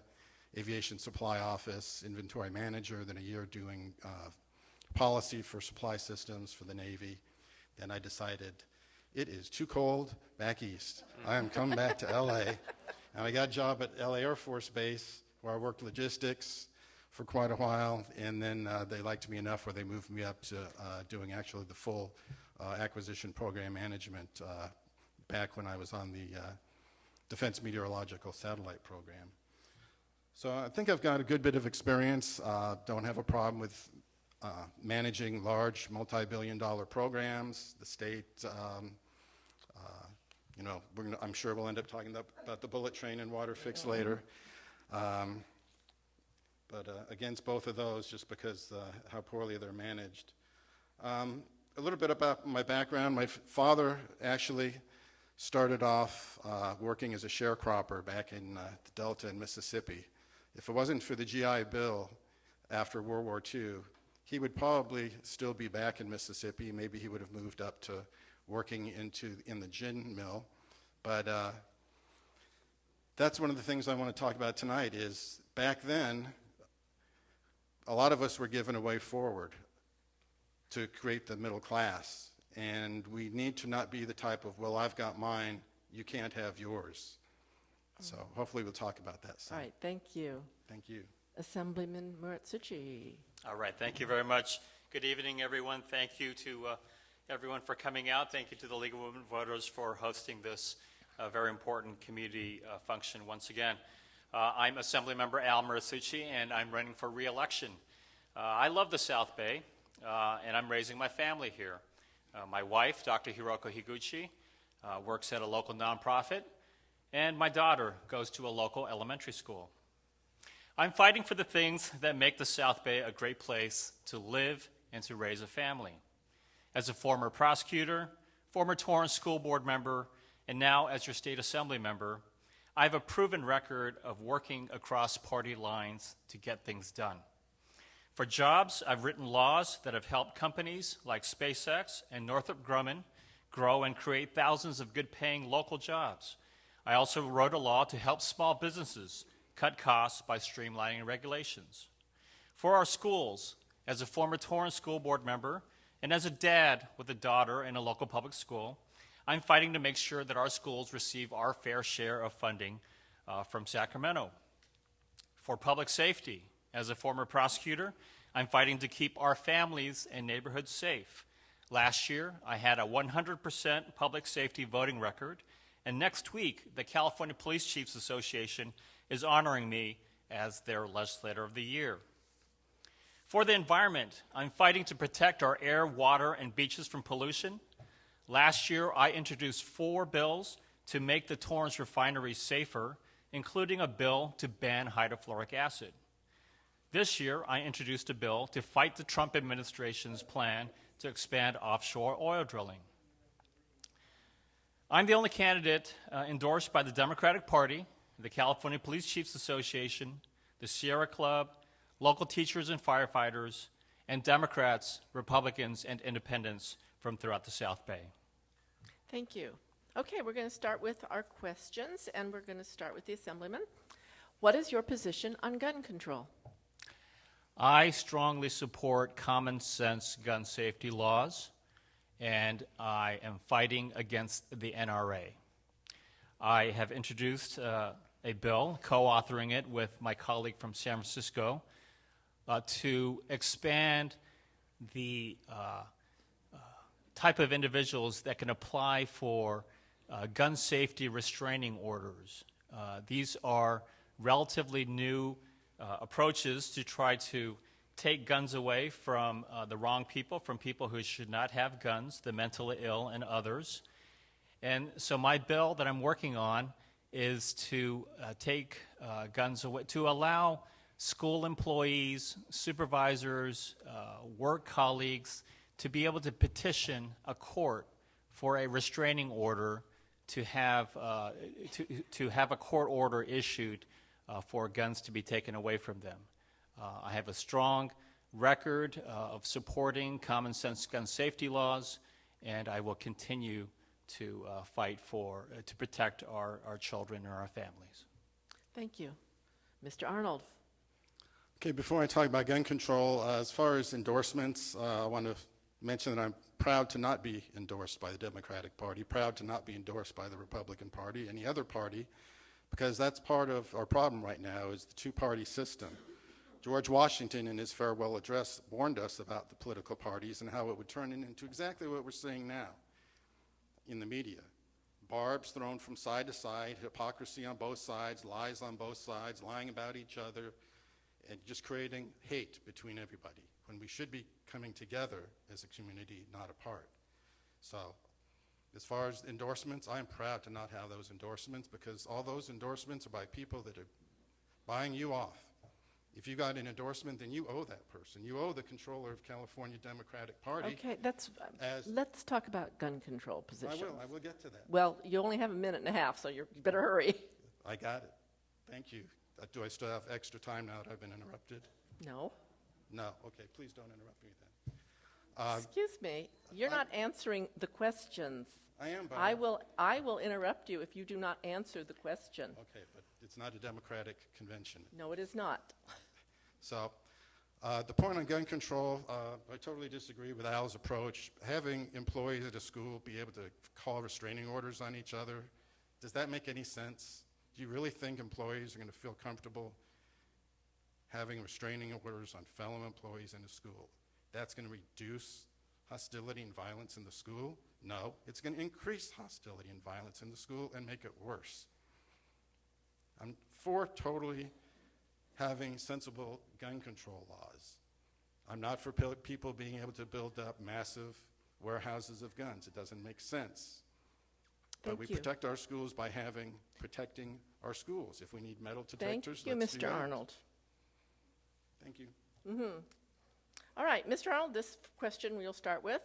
Aviation Supply Office, inventory manager. Then a year doing policy for supply systems for the Navy. Then I decided it is too cold back east. I am coming back to LA. And I got a job at LA Air Force Base where I worked logistics for quite a while, and then they liked me enough where they moved me up to doing actually the full acquisition program management back when I was on the Defense Meteorological Satellite Program. So I think I've got a good bit of experience. Don't have a problem with managing large multi-billion-dollar programs. The state, you know, I'm sure we'll end up talking about the bullet train and water fix later. But against both of those, just because how poorly they're managed. A little bit about my background. My father actually started off working as a sharecropper back in the Delta in Mississippi. If it wasn't for the GI Bill after World War II, he would probably still be back in Mississippi. Maybe he would have moved up to working in the gin mill. But that's one of the things I want to talk about tonight is back then, a lot of us were given a way forward to create the middle class. And we need to not be the type of, well, I've got mine, you can't have yours. So hopefully we'll talk about that some. All right, thank you. Thank you. Assemblyman Muratsuchi. All right, thank you very much. Good evening, everyone. Thank you to everyone for coming out. Thank you to the League of Women Voters for hosting this very important community function once again. I'm Assemblymember Al Muratsuchi, and I'm running for re-election. I love the South Bay, and I'm raising my family here. My wife, Dr. Hiroko Higuchi, works at a local nonprofit, and my daughter goes to a local elementary school. I'm fighting for the things that make the South Bay a great place to live and to raise a family. As a former prosecutor, former Torrance school board member, and now as your state assembly member, I have a proven record of working across party lines to get things done. For jobs, I've written laws that have helped companies like SpaceX and Northrop Grumman grow and create thousands of good-paying local jobs. I also wrote a law to help small businesses cut costs by streamlining regulations. For our schools, as a former Torrance school board member and as a dad with a daughter in a local public school, I'm fighting to make sure that our schools receive our fair share of funding from Sacramento. For public safety, as a former prosecutor, I'm fighting to keep our families and neighborhoods safe. Last year, I had a 100% public safety voting record, and next week, the California Police Chiefs Association is honoring me as their Legislator of the Year. For the environment, I'm fighting to protect our air, water, and beaches from pollution. Last year, I introduced 4 bills to make the Torrance refinery safer, including a bill to ban hydrofluoric acid. This year, I introduced a bill to fight the Trump administration's plan to expand offshore oil drilling. I'm the only candidate endorsed by the Democratic Party, the California Police Chiefs Association, the Sierra Club, local teachers and firefighters, and Democrats, Republicans, and independents from throughout the South Bay. Thank you. Okay, we're going to start with our questions, and we're going to start with the Assemblyman. What is your position on gun control? I strongly support common sense gun safety laws, and I am fighting against the NRA. I have introduced a bill, co-authoring it with my colleague from San Francisco, to expand the type of individuals that can apply for gun safety restraining orders. These are relatively new approaches to try to take guns away from the wrong people, from people who should not have guns, the mentally ill and others. And so my bill that I'm working on is to take guns away, to allow school employees, supervisors, work colleagues to be able to petition a court for a restraining order to have a court order issued for guns to be taken away from them. I have a strong record of supporting common sense gun safety laws, and I will continue to fight to protect our children and our families. Thank you. Mr. Arnold. Okay, before I talk about gun control, as far as endorsements, I want to mention that I'm proud to not be endorsed by the Democratic Party, proud to not be endorsed by the Republican Party, any other party, because that's part of our problem right now is the two-party system. George Washington, in his farewell address, warned us about the political parties and how it would turn into exactly what we're seeing now in the media. Barbs thrown from side to side, hypocrisy on both sides, lies on both sides, lying about each other, and just creating hate between everybody when we should be coming together as a community, not apart. So as far as endorsements, I'm proud to not have those endorsements because all those endorsements are by people that are buying you off. If you got an endorsement, then you owe that person. You owe the controller of California Democratic Party. Okay, let's talk about gun control positions. I will get to that. Well, you only have a minute and a half, so you better hurry. I got it. Thank you. Do I still have extra time now that I've been interrupted? No. No. Okay, please don't interrupt me then. Excuse me, you're not answering the questions. I am, but I will interrupt you if you do not answer the question. okay, but it's not a democratic convention. No, it is not. So the point on gun control, I totally disagree with Al's approach. Having employees at a school be able to call restraining orders on each other, does that make any sense? Do you really think employees are going to feel comfortable having restraining orders on fellow employees in a school? That's going to reduce hostility and violence in the school? No, it's going to increase hostility and violence in the school and make it worse. I'm for totally having sensible gun control laws. I'm not for people being able to build up massive warehouses of guns. It doesn't make sense. But we protect our schools by protecting our schools. If we need metal detectors, Thank you, let's do Mr. that. Arnold. Thank you. All right, Mr. Arnold, this question we'll start with.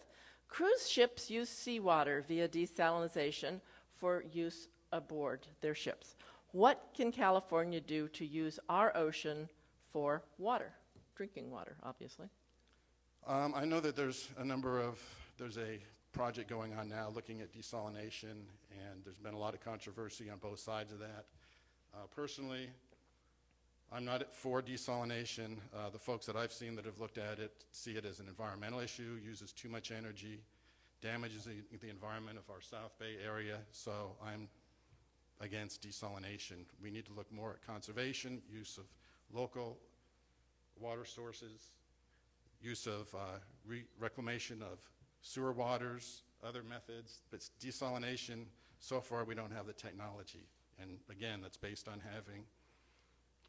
Cruise ships use seawater via desalination for use aboard their ships. What can California do to use our ocean for water? Drinking water, obviously. I know that there's a project going on now looking at desalination, and there's been a lot of controversy on both sides of that. Personally, I'm not for desalination. The folks that I've seen that have looked at it see it as an environmental issue, uses too much energy, damages the environment of our South Bay area, so I'm against desalination. We need to look more at conservation, use of local water sources, use of reclamation of sewer waters, other methods, but desalination, so far we don't have the technology. And again, that's based on having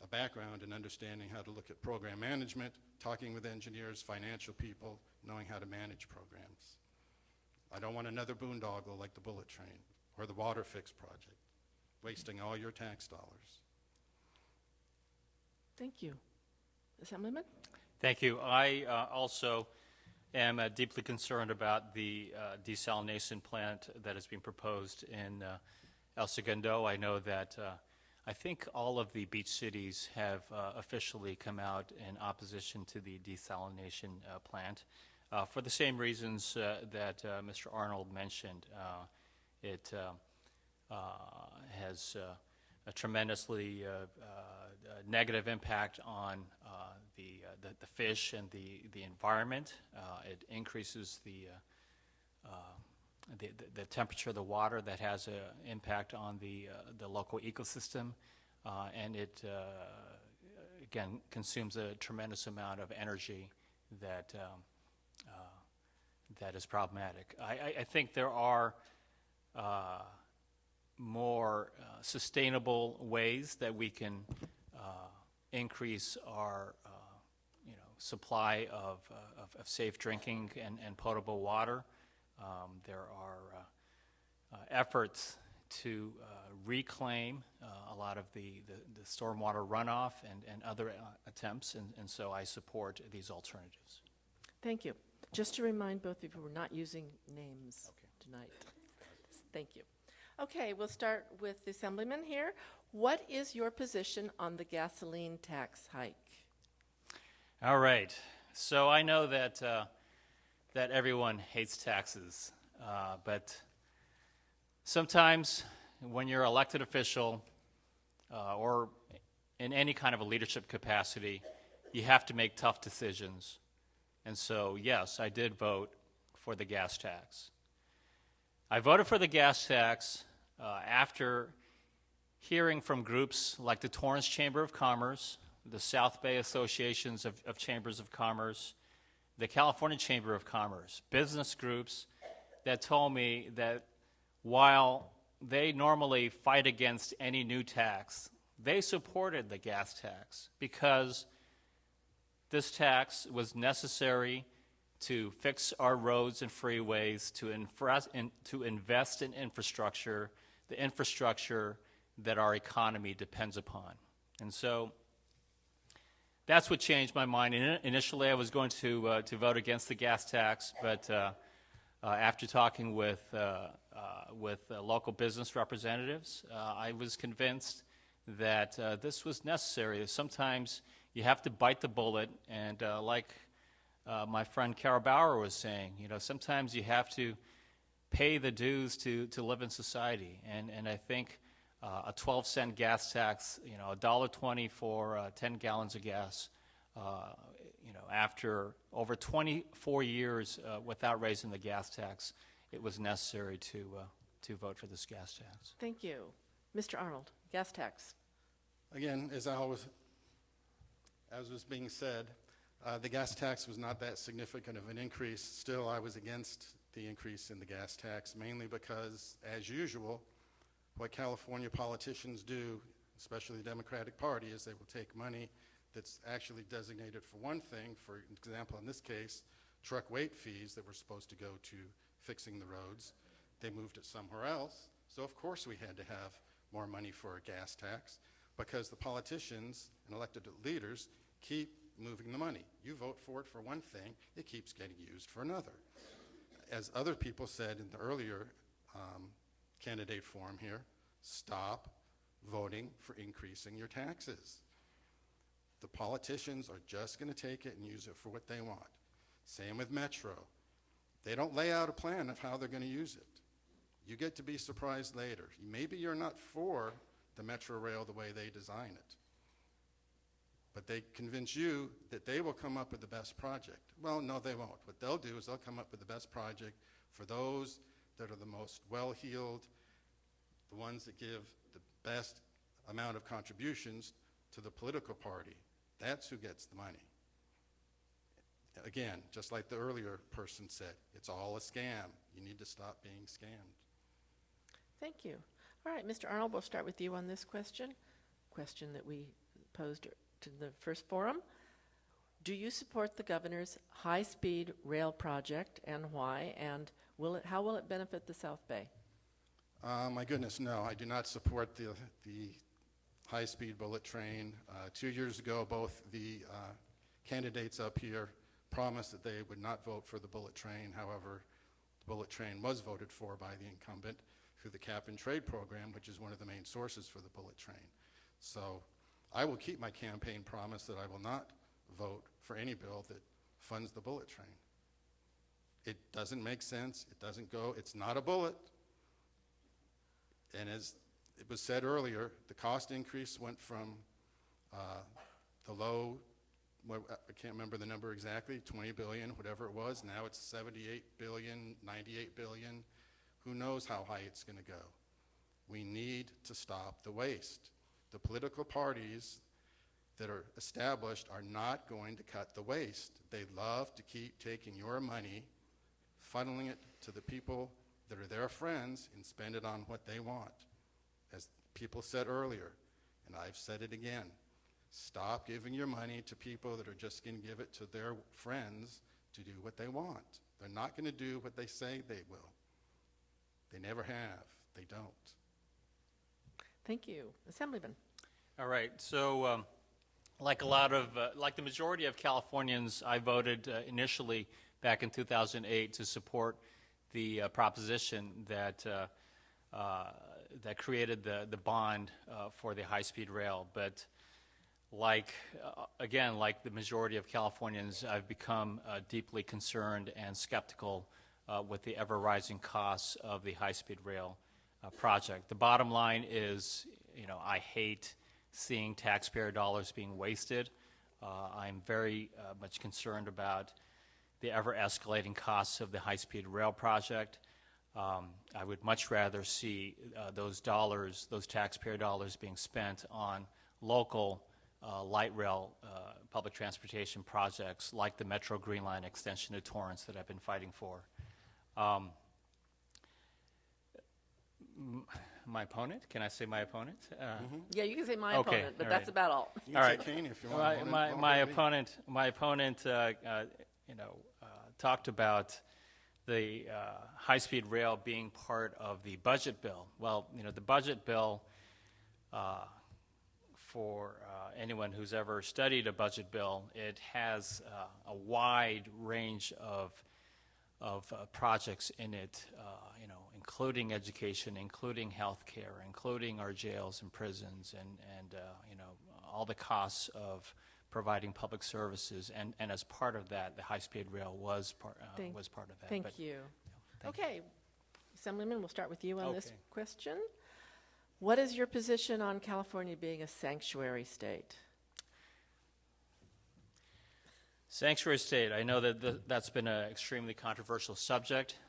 a background and understanding how to look at program management, talking with engineers, financial people, knowing how to manage programs. I don't want another boondoggle like the bullet train or the water fix project, wasting all your tax dollars. Thank you. Assemblyman? Thank you. I also am deeply concerned about the desalination plant that is being proposed in El Segundo. I know that I think all of the beach cities have officially come out in opposition to the desalination plant for the same reasons that Mr. Arnold mentioned. It has a tremendously negative impact on the fish and the environment. It increases the temperature of the water that has an impact on the local ecosystem, and it again consumes a tremendous amount of energy that is problematic. I think there are more sustainable ways that we can increase our supply of safe drinking and potable water. There are efforts to reclaim a lot of the stormwater runoff and other attempts, and so I support these alternatives. Thank you. Just to remind both of you, we're not using names tonight. Thank you. Okay, we'll start with the Assemblyman here. What is your position on the gasoline tax hike? All right. So I know that that everyone hates taxes, but sometimes when you're an elected official or in any kind of a leadership capacity, you have to make tough decisions. And so, yes, I did vote for the gas tax. I voted for the gas tax after hearing from groups like the Torrance Chamber of Commerce, the South Bay Associations of Chambers of Commerce, the California Chamber of Commerce, business groups that told me that while they normally fight against any new tax, they supported the gas tax because this tax was necessary to fix our roads and freeways, to invest in infrastructure, the infrastructure that our economy depends upon. And so that's what changed my mind. Initially, I was going to vote against the gas tax, but after talking with local business representatives, I was convinced that this was necessary. Sometimes you have to bite the bullet, and like my friend Carol Bauer was saying, sometimes you have to pay the dues to live in society. And I think a 12-cent gas tax, $1.20 for 10 gallons of gas, after over 24 years without raising the gas tax, it was necessary to vote for this gas tax. Thank you. Mr. Arnold, gas tax. Again, as was being said, the gas tax was not that significant of an increase. Still, I was against the increase in the gas tax, mainly because, as usual, what California politicians do, especially the Democratic Party, is they will take money that's actually designated for one thing, for example, in this case, truck weight fees that were supposed to go to fixing the roads. They moved it somewhere else, so of course we had to have more money for a gas tax, because the politicians and elected leaders keep moving the money. You vote for it for one thing, it keeps getting used for another. As other people said in the earlier candidate forum here, stop voting for increasing your taxes. The politicians are just going to take it and use it for what they want. Same with Metro. They don't lay out a plan of how they're going to use it. You get to be surprised later. Maybe you're not for the Metro Rail the way they design it, but they convince you that they will come up with the best project. Well, no, they won't. What they'll do is they'll come up with the best project for those that are the most well-heeled, the ones that give the best amount of contributions to the political party. That's who gets the money. Again, just like the earlier person said, it's all a scam. You need to stop being scammed. Thank you. All right, Mr. Arnold, we'll start with you on this question that we posed to the first forum. Do you support the governor's high-speed rail project, and why? And how will it benefit the South Bay? My goodness, no. I do not support the high-speed bullet train. 2 years ago, both the candidates up here promised that they would not vote for the bullet train. However, the bullet train was voted for by the incumbent through the cap-and-trade program, which is one of the main sources for the bullet train. So I will keep my campaign promise that I will not vote for any bill that funds the bullet train. It doesn't make sense. It doesn't go. It's not a bullet. And as it was said earlier, the cost increase went from the low, I can't remember the number exactly, 20 billion, whatever it was. Now it's 78 billion, 98 billion. Who knows how high it's going to go? We need to stop the waste. The political parties that are established are not going to cut the waste. They love to keep taking your money, funneling it to the people that are their friends, and spend it on what they want. As people said earlier, and I've said it again, stop giving your money to people that are just going to give it to their friends to do what they want. They're not going to do what they say they will. They never have. They don't. Thank you. Assemblyman. All right, so like the majority of Californians, I voted initially back in 2008 to support the proposition that that created the bond for the high-speed rail. But like the majority of Californians, I've become deeply concerned and skeptical with the ever-rising costs of the high-speed rail project. The bottom line is, I hate seeing taxpayer dollars being wasted. I'm very much concerned about the ever-escalating costs of the high-speed rail project. I would much rather see those taxpayer dollars being spent on local light rail public transportation projects like the Metro Green Line extension to Torrance that I've been fighting for. My opponent? Can I say my opponent? Yeah, you can say my Okay, opponent, but all that's right. about all. You can All say right. Kane if you want. My opponent, talked about the high-speed rail being part of the budget bill. Well, the budget bill, for anyone who's ever studied a budget bill, it has a wide range of projects in it, including education, including healthcare, including our jails and prisons, and all the costs of providing public services. And as part of that, the high-speed rail was part of that. Thank But- you. Thank Okay, Assemblyman, we'll start with you on this Okay. question. What is your position on California being a sanctuary state? Sanctuary state, I know that that's been an extremely controversial subject.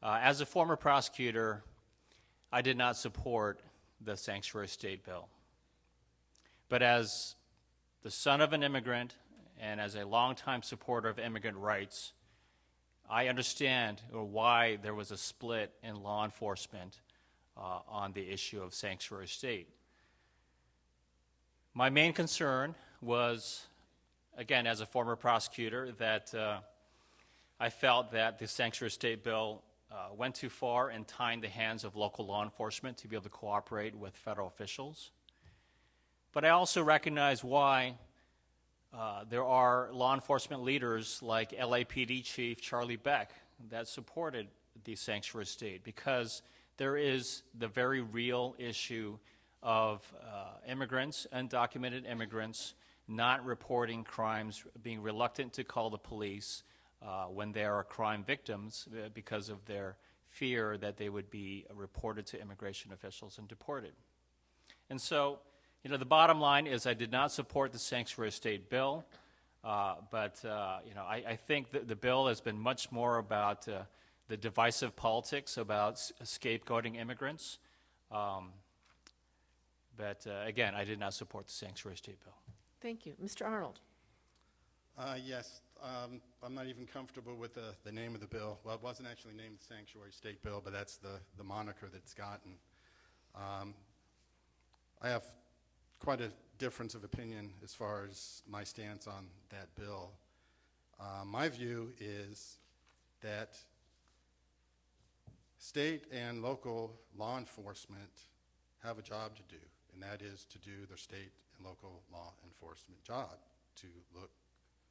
As a former prosecutor, I did not support the sanctuary state bill. But as the son of an immigrant and as a longtime supporter of immigrant rights, I understand why there was a split in law enforcement on the issue of sanctuary state. My main concern was, again, as a former prosecutor, that I felt that the sanctuary state bill went too far in tying the hands of local law enforcement to be able to cooperate with federal officials. But I also recognize why there are law enforcement leaders like LAPD Chief Charlie Beck that supported the sanctuary state, because there is the very real issue of immigrants, undocumented immigrants, not reporting crimes, being reluctant to call the police when they are crime victims because of their fear that they would be reported to immigration officials and deported. And so, the bottom line is I did not support the sanctuary state bill, but I think that the bill has been much more about the divisive politics about scapegoating immigrants. But again, I did not support the sanctuary state bill. Thank you. Mr. Arnold. Yes, I'm not even comfortable with the name of the bill. Well, it wasn't actually named the Sanctuary State Bill, but that's the moniker that it's gotten. I have quite a difference of opinion as far as my stance on that bill. My view is that state and local law enforcement have a job to do, and that is to do their state and local law enforcement job, to look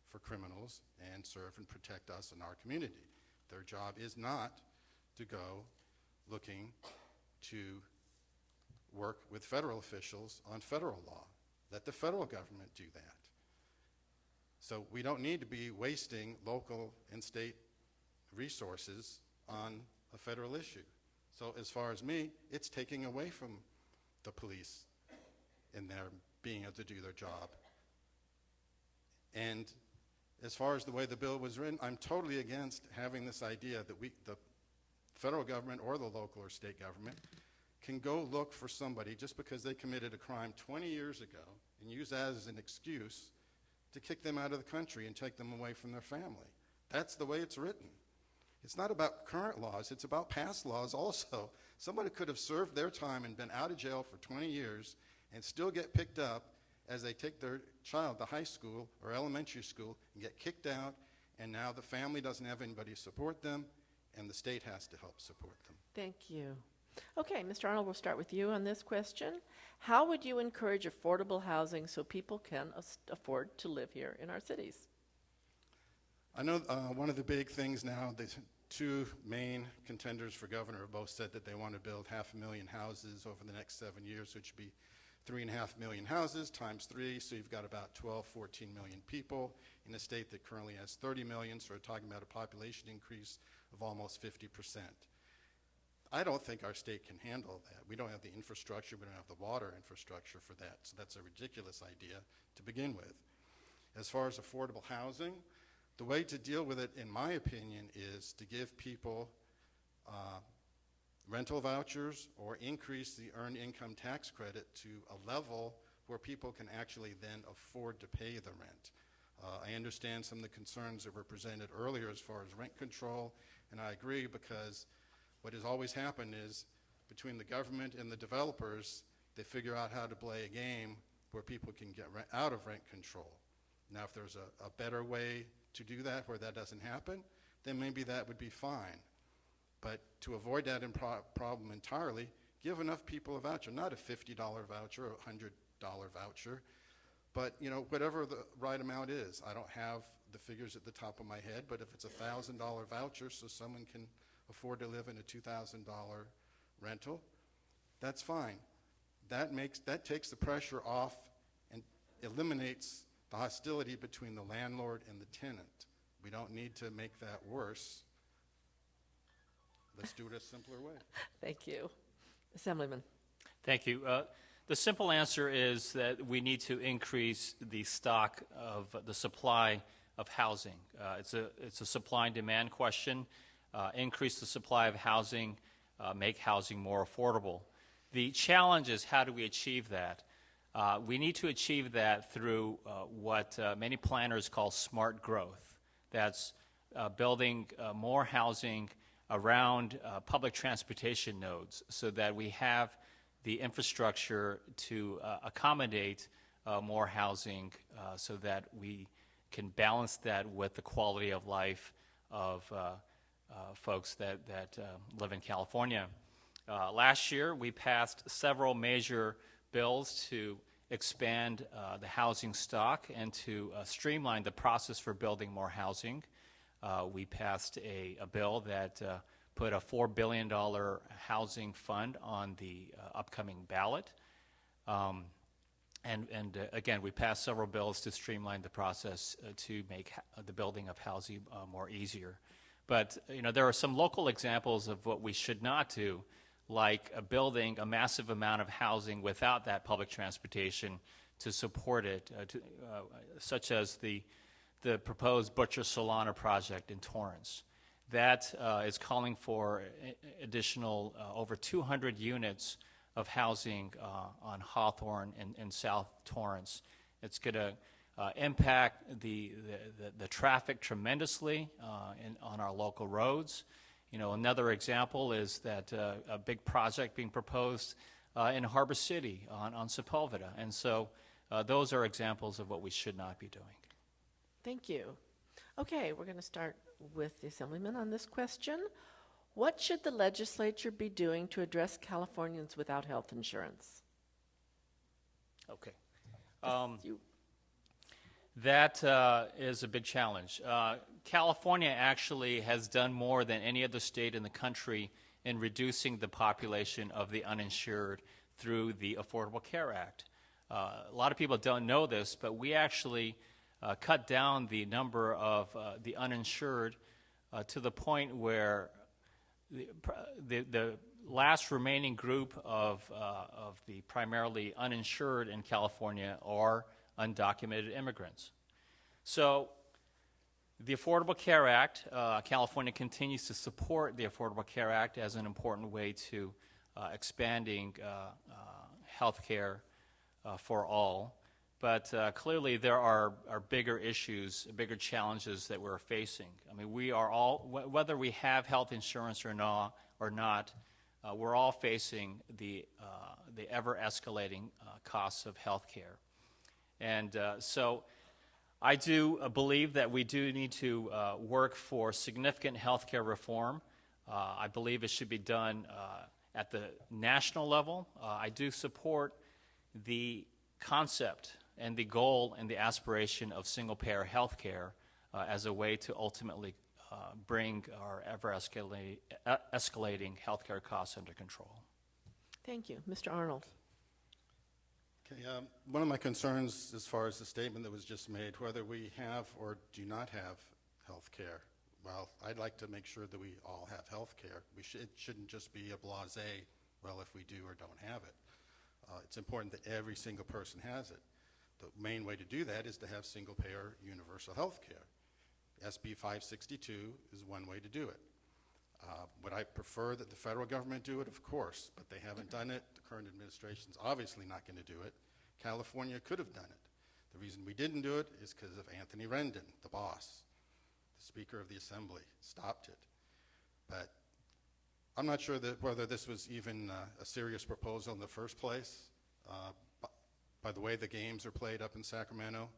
for criminals and serve and protect us in our community. Their job is not to go looking to work with federal officials on federal law. Let the federal government do that. So we don't need to be wasting local and state resources on a federal issue. So as far as me, it's taking away from the police in their being able to do their job. And as far as the way the bill was written, I'm totally against having this idea that the federal government or the local or state government can go look for somebody just because they committed a crime 20 years ago and use that as an excuse to kick them out of the country and take them away from their family. That's the way it's written. It's not about current laws, it's about past laws also. Somebody could have served their time and been out of jail for 20 years and still get picked up as they take their child to high school or elementary school and get kicked out, and now the family doesn't have anybody to support them, and the state has to help support them. Thank you. Okay, Mr. Arnold, we'll start with you on this question. How would you encourage affordable housing so people can afford to live here in our cities? I know one of the big things now, the two main contenders for governor have both said that they want to build 500,000 houses over the next 7 years, which would be 3.5 million houses times 3, so you've got about 12, 14 million people in a state that currently has 30 million, so we're talking about a population increase of almost 50%. I don't think our state can handle that. We don't have the infrastructure, we don't have the water infrastructure for that, so that's a ridiculous idea to begin with. As far as affordable housing, the way to deal with it, in my opinion, is to give people rental vouchers or increase the earned income tax credit to a level where people can actually then afford to pay the rent. I understand some of the concerns that were presented earlier as far as rent control, and I agree, because what has always happened is between the government and the developers, they figure out how to play a game where people can get out of rent control. Now, if there's a better way to do that where that doesn't happen, then maybe that would be fine. But to avoid that problem entirely, give enough people a voucher, not a $50 voucher or a $100 voucher, but whatever the right amount is. I don't have the figures at the top of my head, but if it's a $1,000 voucher so someone can afford to live in a $2,000 rental, that's fine. That takes the pressure off and eliminates the hostility between the landlord and the tenant. We don't need to make that worse. Let's do it a simpler way. Thank you. Assemblyman. Thank you. The simple answer is that we need to increase the stock of the supply of housing. It's a supply and demand question. Increase the supply of housing, make housing more affordable. The challenge is, how do we achieve that? We need to achieve that through what many planners call smart growth. That's building more housing around public transportation nodes so that we have the infrastructure to accommodate more housing so that we can balance that with the quality of life of folks that live in California. Last year, we passed several major bills to expand the housing stock and to streamline the process for building more housing. We passed a bill that put a $4 billion housing fund on the upcoming ballot. And again, we passed several bills to streamline the process to make the building of housing more easier. But there are some local examples of what we should not do, like building a massive amount of housing without that public transportation to support it, such as the proposed Butcher Solana project in Torrance. That is calling for additional over 200 units of housing on Hawthorne and South Torrance. It's going to impact the traffic tremendously on our local roads. Another example is that a big project being proposed in Harbor City on Sepulveda. And so those are examples of what we should not be doing. Thank you. Okay, we're going to start with the Assemblyman on this question. What should the legislature be doing to address Californians without health insurance? Okay. You. That is a big challenge. California actually has done more than any other state in the country in reducing the population of the uninsured through the Affordable Care Act. A lot of people don't know this, but we actually cut down the number of the uninsured to the point where the last remaining group of the primarily uninsured in California are undocumented immigrants. So the Affordable Care Act, California continues to support the Affordable Care Act as an important way to expanding health care for all. But clearly there are bigger issues, bigger challenges that we're facing. I mean, we are all, whether we have health insurance or not, we're all facing the ever-escalating costs of health care. And so I do believe that we do need to work for significant health care reform. I believe it should be done at the national level. I do support the concept and the goal and the aspiration of single-payer health care as a way to ultimately bring our ever-escalating health care costs under control. Thank you. Mr. Arnold. Okay, one of my concerns as far as the statement that was just made, whether we have or do not have health care. Well, I'd like to make sure that we all have health care. It shouldn't just be a blasé, well, if we do or don't have it. It's important that every single person has it. The main way to do that is to have single-payer universal health care. SB 562 is one way to do it. Would I prefer that the federal government do it? Of course, but they haven't done it. The current administration's obviously not going to do it. California could have done it. The reason we didn't do it is because of Anthony Rendon, the boss, the Speaker of the Assembly, stopped it. But I'm not sure that whether this was even a serious proposal in the first place. By the way the games are played up in Sacramento,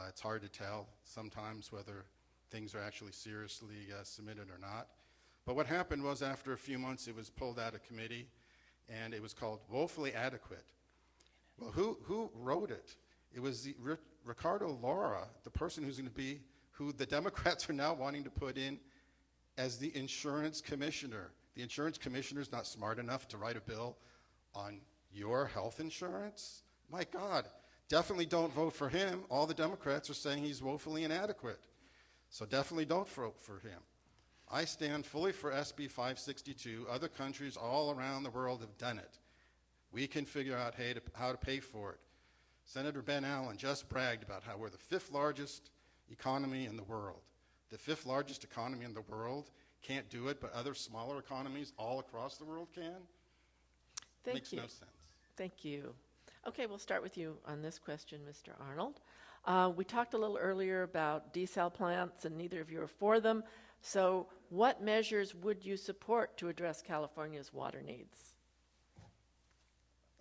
it's hard to tell sometimes whether things are actually seriously submitted or not. But what happened was after a few months it was pulled out of committee and it was called woefully adequate. Well, who wrote it? It was Ricardo Lara, the person who's going to be, who the Democrats are now wanting to put in as the insurance commissioner. The insurance commissioner's not smart enough to write a bill on your health insurance? My God, definitely don't vote for him. All the Democrats are saying he's woefully inadequate. So definitely don't vote for him. I stand fully for SB 562. Other countries all around the world have done it. We can figure out how to pay for it. Senator Ben Allen just bragged about how we're the 5th largest economy in the world. The 5th largest economy in the world can't do it, but other smaller economies all across the world can? Thank you. Makes no sense. Thank you. Okay, we'll start with you on this question, Mr. Arnold. We talked a little earlier about desal plants, and neither of you are for them. So what measures would you support to address California's water needs?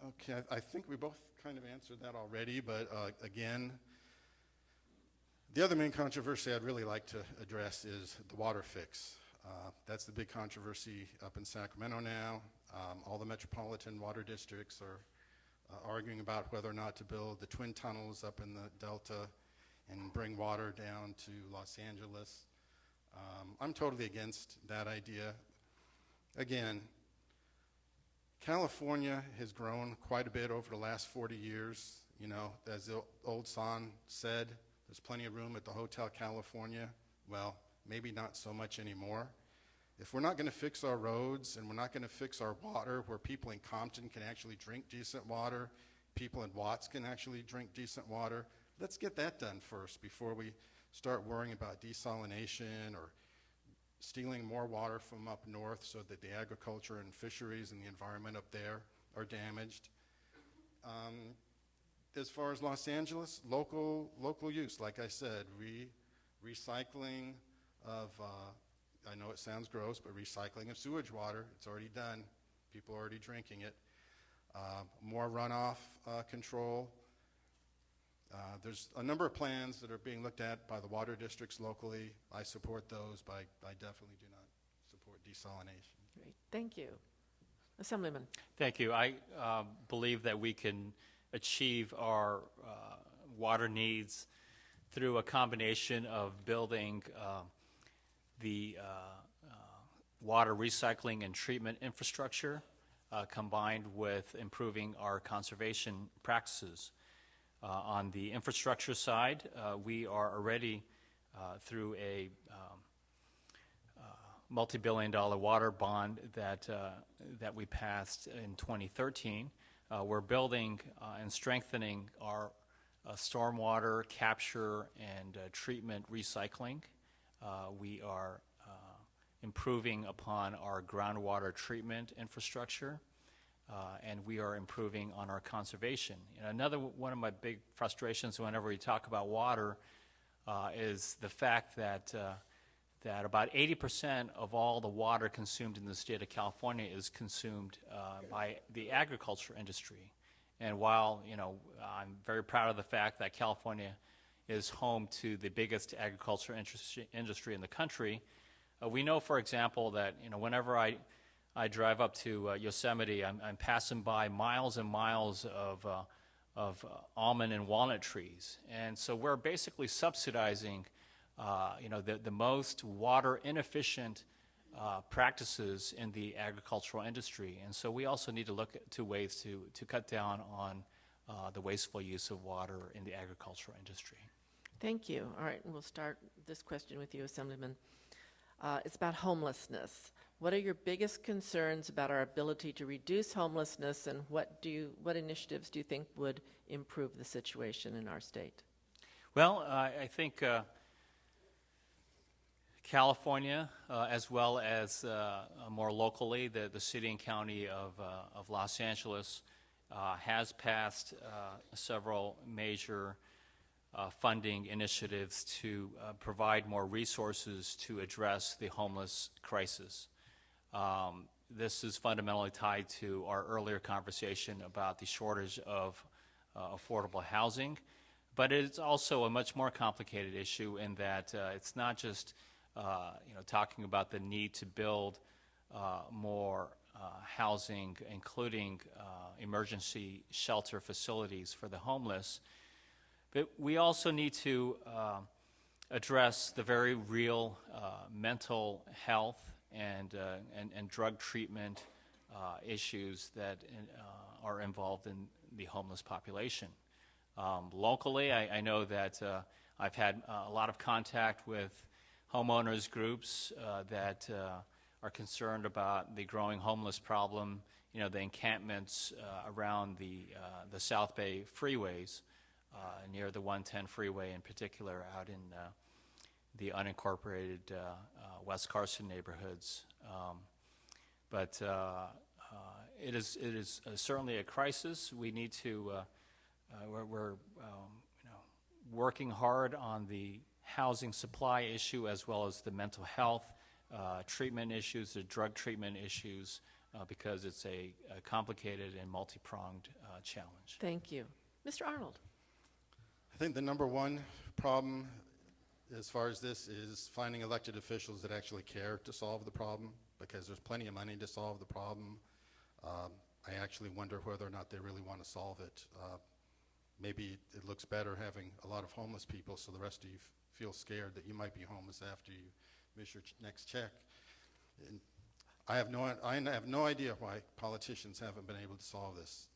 Okay, I think we both kind of answered that already, but again, the other main controversy I'd really like to address is the water fix. That's the big controversy up in Sacramento now. All the metropolitan water districts are arguing about whether or not to build the twin tunnels up in the Delta and bring water down to Los Angeles. I'm totally against that idea. Again, California has grown quite a bit over the last 40 years. You know, as the old song said, there's plenty of room at the Hotel California. Well, maybe not so much anymore. If we're not going to fix our roads and we're not going to fix our water where people in Compton can actually drink decent water, people in Watts can actually drink decent water, let's get that done first before we start worrying about desalination or stealing more water from up north so that the agriculture and fisheries and the environment up there are damaged. As far as Los Angeles, local use, like I said, recycling of, I know it sounds gross, but recycling of sewage water, it's already done. People are already drinking it. More runoff control. There's a number of plans that are being looked at by the water districts locally. I support those, but I definitely do not support desalination. Great. Thank you. Assemblyman. Thank you. I believe that we can achieve our water needs through a combination of building the water recycling and treatment infrastructure combined with improving our conservation practices. On the infrastructure side, we are already through a multi-billion-dollar water bond that we passed in 2013. We're building and strengthening our stormwater capture and treatment recycling. We are improving upon our groundwater treatment infrastructure. And we are improving on our conservation. And another one of my big frustrations whenever we talk about water is the fact that that about 80% of all the water consumed in the state of California is consumed by the agriculture industry. And while, you know, I'm very proud of the fact that California is home to the biggest agriculture industry in the country, We know, for example, that whenever I drive up to Yosemite, I'm passing by miles and miles of almond and walnut trees, and so we're basically subsidizing, the most water inefficient practices in the agricultural industry, and so we also need to look to ways to cut down on the wasteful use of water in the agricultural industry. Thank you. All right, we'll start this question with you, Assemblyman. It's about homelessness. What are your biggest concerns about our ability to reduce homelessness, and what initiatives do you think would improve the situation in our state? Well, I think California, as well as more locally, the city and county of Los Angeles has passed several major funding initiatives to provide more resources to address the homeless crisis. This is fundamentally tied to our earlier conversation about the shortage of affordable housing, but it's also a much more complicated issue in that it's not just talking about the need to build more housing, including emergency shelter facilities for the homeless, but we also need to address the very real mental health and drug treatment issues that are involved in the homeless population. Locally, I know that I've had a lot of contact with homeowners groups that are concerned about the growing homeless problem, the encampments around the South Bay freeways, near the 110 freeway in particular, out in the unincorporated West Carson neighborhoods. But it is certainly a crisis. We need to, we're working hard on the housing supply issue as well as the mental health treatment issues, the drug treatment issues, because it's a complicated and multi-pronged challenge. Thank you. Mr. Arnold. I think the number one problem as far as this is finding elected officials that actually care to solve the problem, because there's plenty of money to solve the problem. I actually wonder whether or not they really want to solve it. Maybe it looks better having a lot of homeless people so the rest of you feel scared that you might be homeless after you miss your next check. And I have no idea why politicians haven't been able to solve this.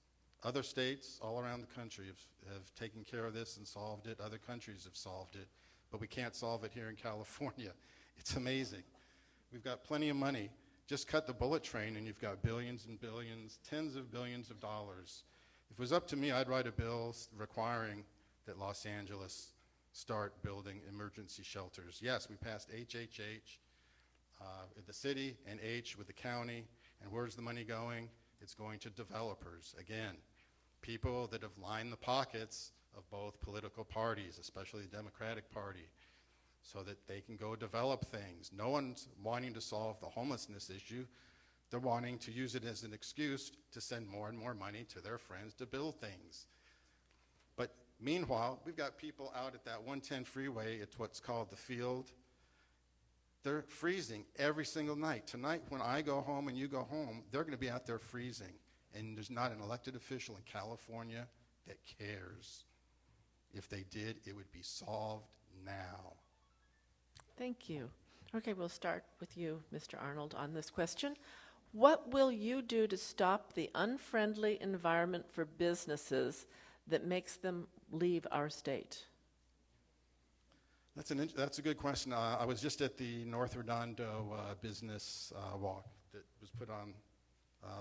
Other states all around the country have taken care of this and solved it. Other countries have solved it, but we can't solve it here in California. It's amazing. We've got plenty of money. Just cut the bullet train and you've got billions and billions, tens of billions of dollars. If it was up to me, I'd write a bill requiring that Los Angeles start building emergency shelters. Yes, we passed HHH at the city and H with the county. And where's the money going? It's going to developers. Again, people that have lined the pockets of both political parties, especially the Democratic Party, so that they can go develop things. No one's wanting to solve the homelessness issue. They're wanting to use it as an excuse to send more and more money to their friends to build things. But meanwhile, we've got people out at that 110 freeway, it's what's called the field. They're freezing every single night. Tonight, when I go home and you go home, they're going to be out there freezing. And there's not an elected official in California that cares. If they did, it would be solved now. Thank you. Okay, we'll start with you, Mr. Arnold, on this question. What will you do to stop the unfriendly environment for businesses that makes them leave our state? That's a good question. I was just at the North Redondo business walk that was put on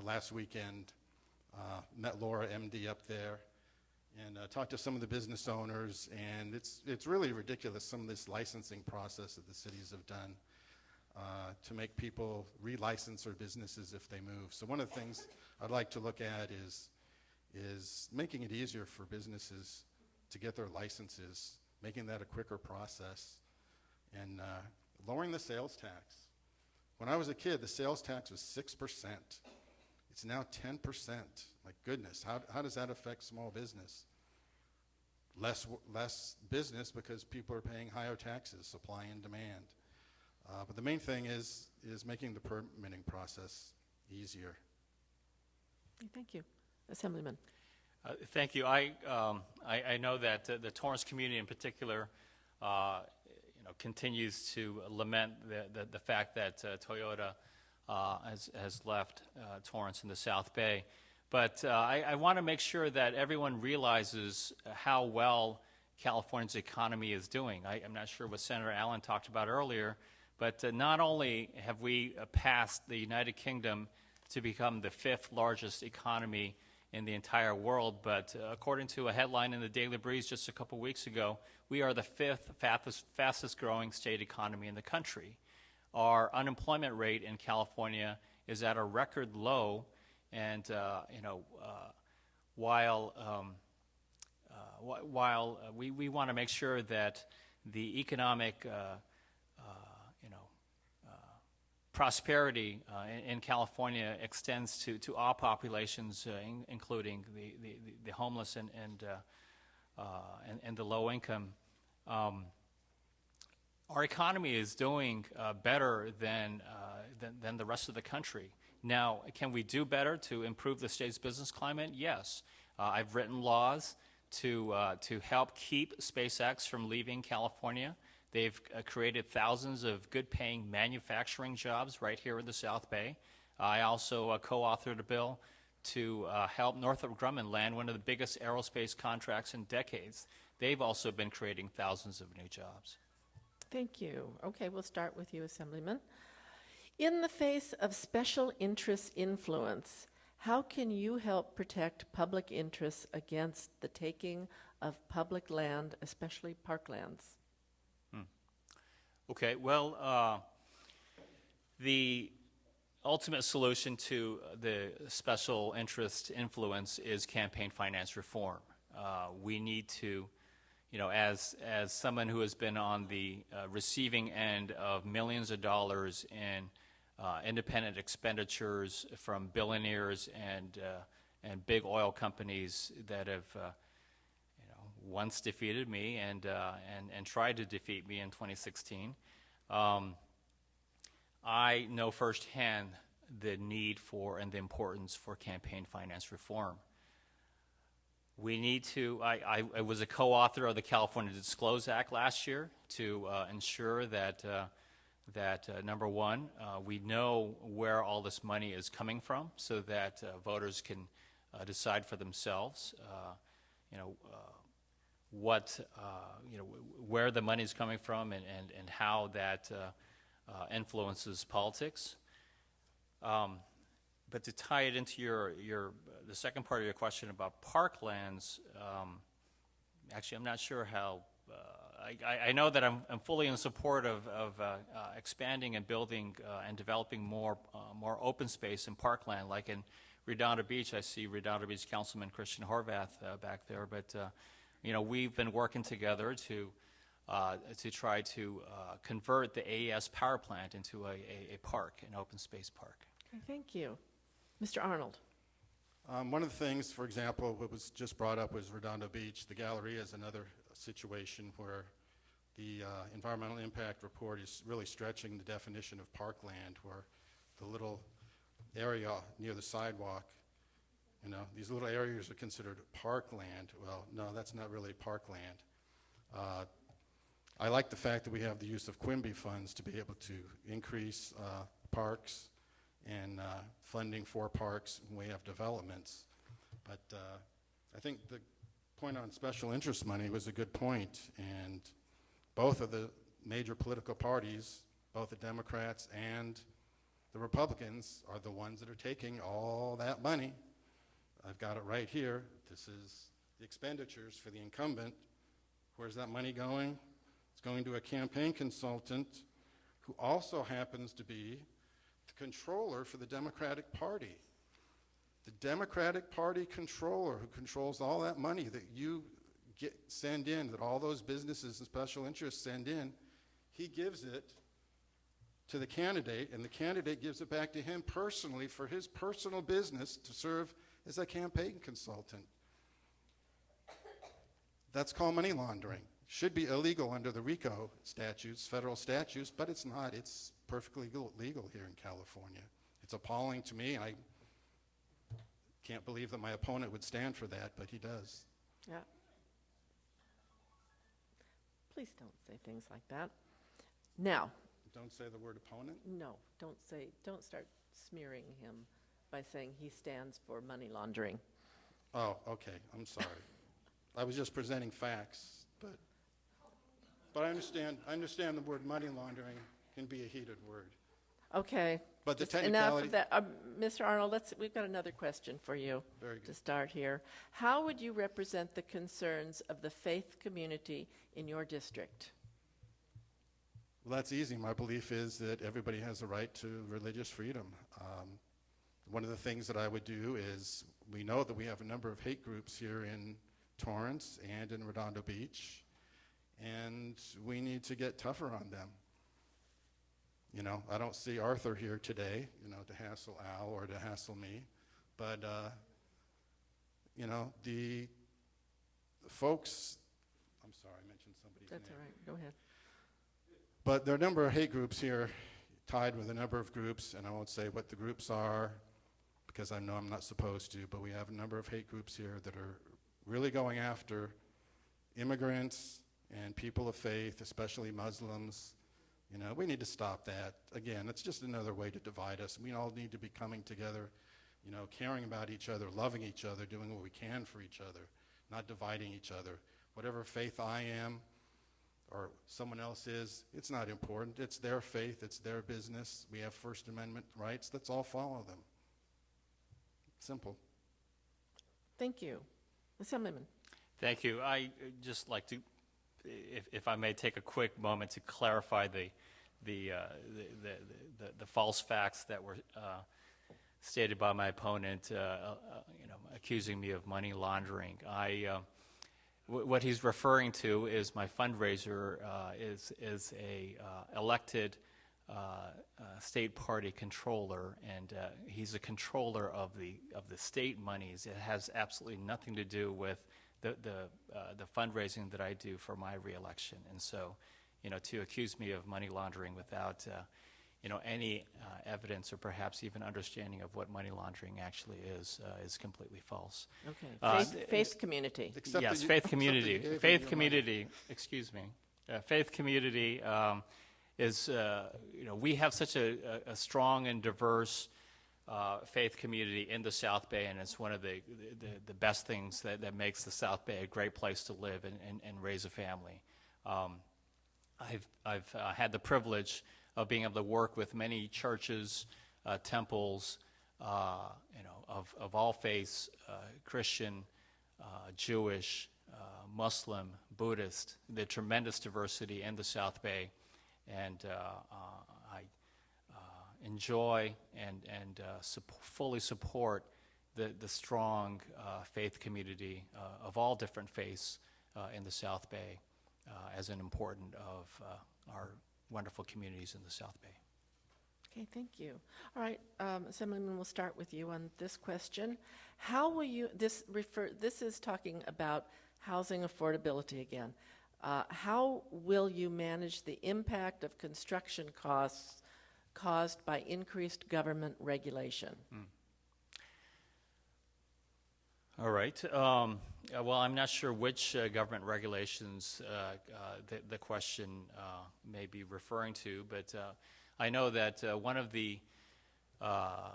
last weekend. Met Laura, MD, up there, and talked to some of the business owners. And it's really ridiculous, some of this licensing process that the cities have done to make people relicense their businesses if they move. So one of the things I'd like to look at is making it easier for businesses to get their licenses, making that a quicker process, and lowering the sales tax. When I was a kid, the sales tax was 6%. It's now 10%. My goodness, how does that affect small business? Less business because people are paying higher taxes, supply and demand. But the main thing is making the permitting process easier. Thank you. Assemblyman. Thank you. I know that the Torrance community in particular, continues to lament the fact that Toyota has left Torrance in the South Bay. But I want to make sure that everyone realizes how well California's economy is doing. I'm not sure what Senator Allen talked about earlier, but not only have we passed the United Kingdom to become the 5th largest economy in the entire world, but according to a headline in the Daily Breeze just a couple weeks ago, we are the 5th fastest growing state economy in the country. Our unemployment rate in California is at a record low, and while we want to make sure that the economic prosperity in California extends to all populations, including the homeless and the low income. Our economy is doing better than the rest of the country. Now, can we do better to improve the state's business climate? Yes. I've written laws to help keep SpaceX from leaving California. They've created thousands of good-paying manufacturing jobs right here in the South Bay. I also co-authored a bill to help Northrop Grumman land one of the biggest aerospace contracts in decades. They've also been creating thousands of new jobs. Thank you. Okay, we'll start with you, Assemblyman. In the face of special interest influence, how can you help protect public interests against the taking of public land, especially parklands? Okay, well, the ultimate solution to the special interest influence is campaign finance reform. We need to, as someone who has been on the receiving end of millions of dollars in independent expenditures from billionaires and big oil companies that have once defeated me and tried to defeat me in 2016. I know firsthand the need for and the importance for campaign finance reform. We need to, I was a co-author of the California Disclose Act last year to ensure that, number one, we know where all this money is coming from so that voters can decide for themselves, where the money is coming from and how that influences politics. But to tie it into the second part of your question about parklands, actually I'm not sure how. I know that I'm fully in support of expanding and building and developing more open space in parkland, like in Redondo Beach. I see Redondo Beach Councilman Christian Horvath back there, but we've been working together to try to convert the AES power plant into a park, an open space park. Okay, thank you. Mr. Arnold. One of the things, for example, what was just brought up was Redondo Beach. The Galleria is another situation where the environmental impact report is really stretching the definition of parkland, where the little area near the sidewalk, these little areas are considered parkland. Well, no, that's not really parkland. I like the fact that we have the use of Quimby funds to be able to increase parks and funding for parks when we have developments. But I think the point on special interest money was a good point, and both of the major political parties, both the Democrats and the Republicans, are the ones that are taking all that money. I've got it right here. This is the expenditures for the incumbent. Where's that money going? It's going to a campaign consultant who also happens to be the controller for the Democratic Party. The Democratic Party controller who controls all that money that you send in, that all those businesses and special interests send in, he gives it to the candidate, and the candidate gives it back to him personally for his personal business to serve as a campaign consultant. That's called money laundering. should be illegal under the RICO statutes, federal statutes, but it's not. It's perfectly legal here in California. It's appalling to me. I can't believe that my opponent would stand for that, but he does. Yeah. Please don't say things like that. Now, Don't say the word opponent. no, don't start smearing him by saying he stands for money laundering. Oh, okay. I'm sorry. I was just presenting facts, but I understand the word money laundering can be a heated word. Okay. But the just enough technicality- of that. Mr. Arnold, we've got another question for you. Very To good. start here. How would you represent the concerns of the faith community in your district? Well, that's easy. My belief is that everybody has a right to religious freedom. One of the things that I would do is, we know that we have a number of hate groups here in Torrance and in Redondo Beach, and we need to get tougher on them. You know, I don't see Arthur here today, you know, to hassle Al or to hassle me, but, you know, the folks, I'm sorry, I mentioned somebody's name. That's all right. Go ahead. But there are a number of hate groups here, tied with a number of groups, and I won't say what the groups are because I know I'm not supposed to, but we have a number of hate groups here that are really going after immigrants and people of faith, especially Muslims. You know, we need to stop that. Again, it's just another way to divide us. We all need to be coming together, you know, caring about each other, loving each other, doing what we can for each other, not dividing each other. Whatever faith I am, or someone else is, it's not important. It's their faith, it's their business. We have First Amendment rights. Let's all follow them. Simple. Thank you. Assemblyman. Thank you. I just like to, if I may, take a quick moment to clarify the false facts that were stated by my opponent, accusing me of money laundering. What he's referring to is my fundraiser is a elected state party controller, and he's a controller of the state monies. It has absolutely nothing to do with the fundraising that I do for my reelection. And so, you know, to accuse me of money laundering without any evidence or perhaps even understanding of what money laundering actually is completely false. Okay. Faith community. Except Yes, that you- faith except that you community. gave Faith them your community. Excuse me. Faith community is we have such a strong and diverse faith community in the South Bay, and it's one of the best things that makes the South Bay a great place to live and raise a family. I've had the privilege of being able to work with many churches, temples, of all faiths, Christian, Jewish, Muslim, Buddhist, the tremendous diversity in the South Bay, and I enjoy and fully support the strong faith community of all different faiths in the South Bay as an important of our wonderful communities in the South Bay. Okay, thank you. All right, Assemblyman, we'll start with you on this question. How will you, this is talking about housing affordability again. How will you manage the impact of construction costs caused by increased government regulation? All right. Well, I'm not sure which government regulations the question may be referring to, but I know that one of the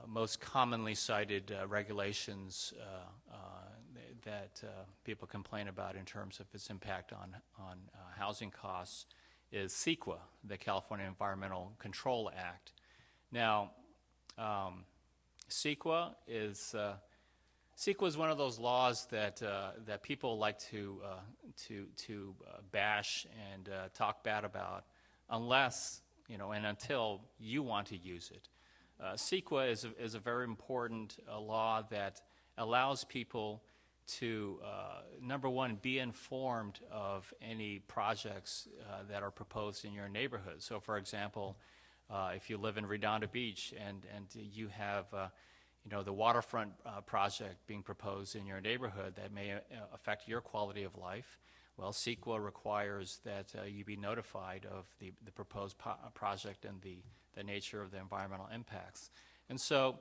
most commonly cited regulations that people complain about in terms of its impact on housing costs is CEQA, the California Environmental Control Act. Now, CEQA is one of those laws that people like to bash and talk bad about, unless and until you want to use it. CEQA is a very important law that allows people to, number one, be informed of any projects that are proposed in your neighborhood. So, for example, if you live in Redondo Beach and you have the waterfront project being proposed in your neighborhood that may affect your quality of life, Well, CEQA requires that you be notified of the proposed project and the nature of the environmental impacts. And so,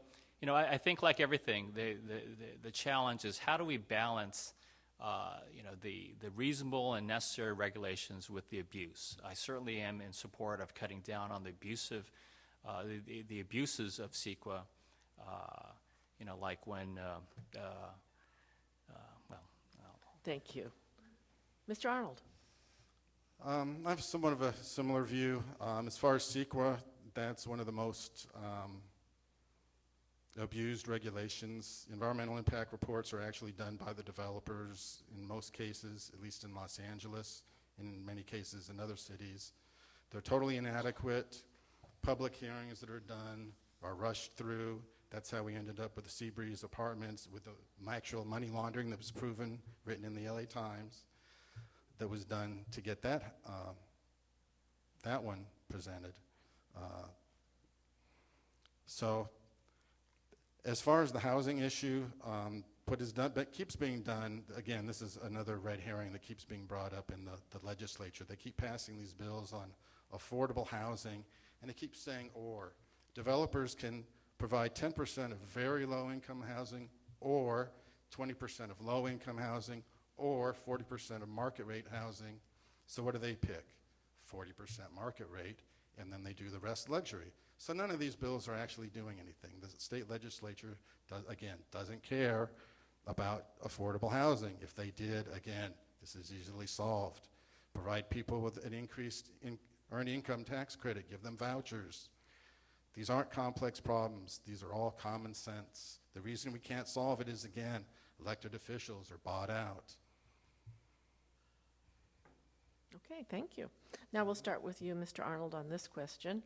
I think like everything, the challenge is how do we balance the reasonable and necessary regulations with the abuse. I certainly am in support of cutting down on the the abuses of CEQA, like when, Thank you. Mr. Arnold? I have somewhat of a similar view. As far as CEQA, that's one of the most abused regulations. Environmental impact reports are actually done by the developers in most cases, at least in Los Angeles, in many cases in other cities. They're totally inadequate. Public hearings that are done are rushed through. That's how we ended up with the Seabreeze Apartments, with the actual money laundering that was proven, written in the LA Times, that was done to get that one presented. So as far as the housing issue, what is done, but keeps being done, again, this is another red herring that keeps being brought up in the legislature. They keep passing these bills on affordable housing, and they keep saying or. Developers can provide 10% of very low-income housing, or 20% of low-income housing, or 40% of market-rate housing. So what do they pick? 40% market rate, and then they do the rest luxury. So none of these bills are actually doing anything. The state legislature, doesn't care about affordable housing. If they did, again, this is easily solved. Provide people with an increased earned income tax credit, give them vouchers. These aren't complex problems. These are all common sense. The reason we can't solve it is, again, elected officials are bought out. Okay, thank you. Now we'll start with you, Mr. Arnold, on this question.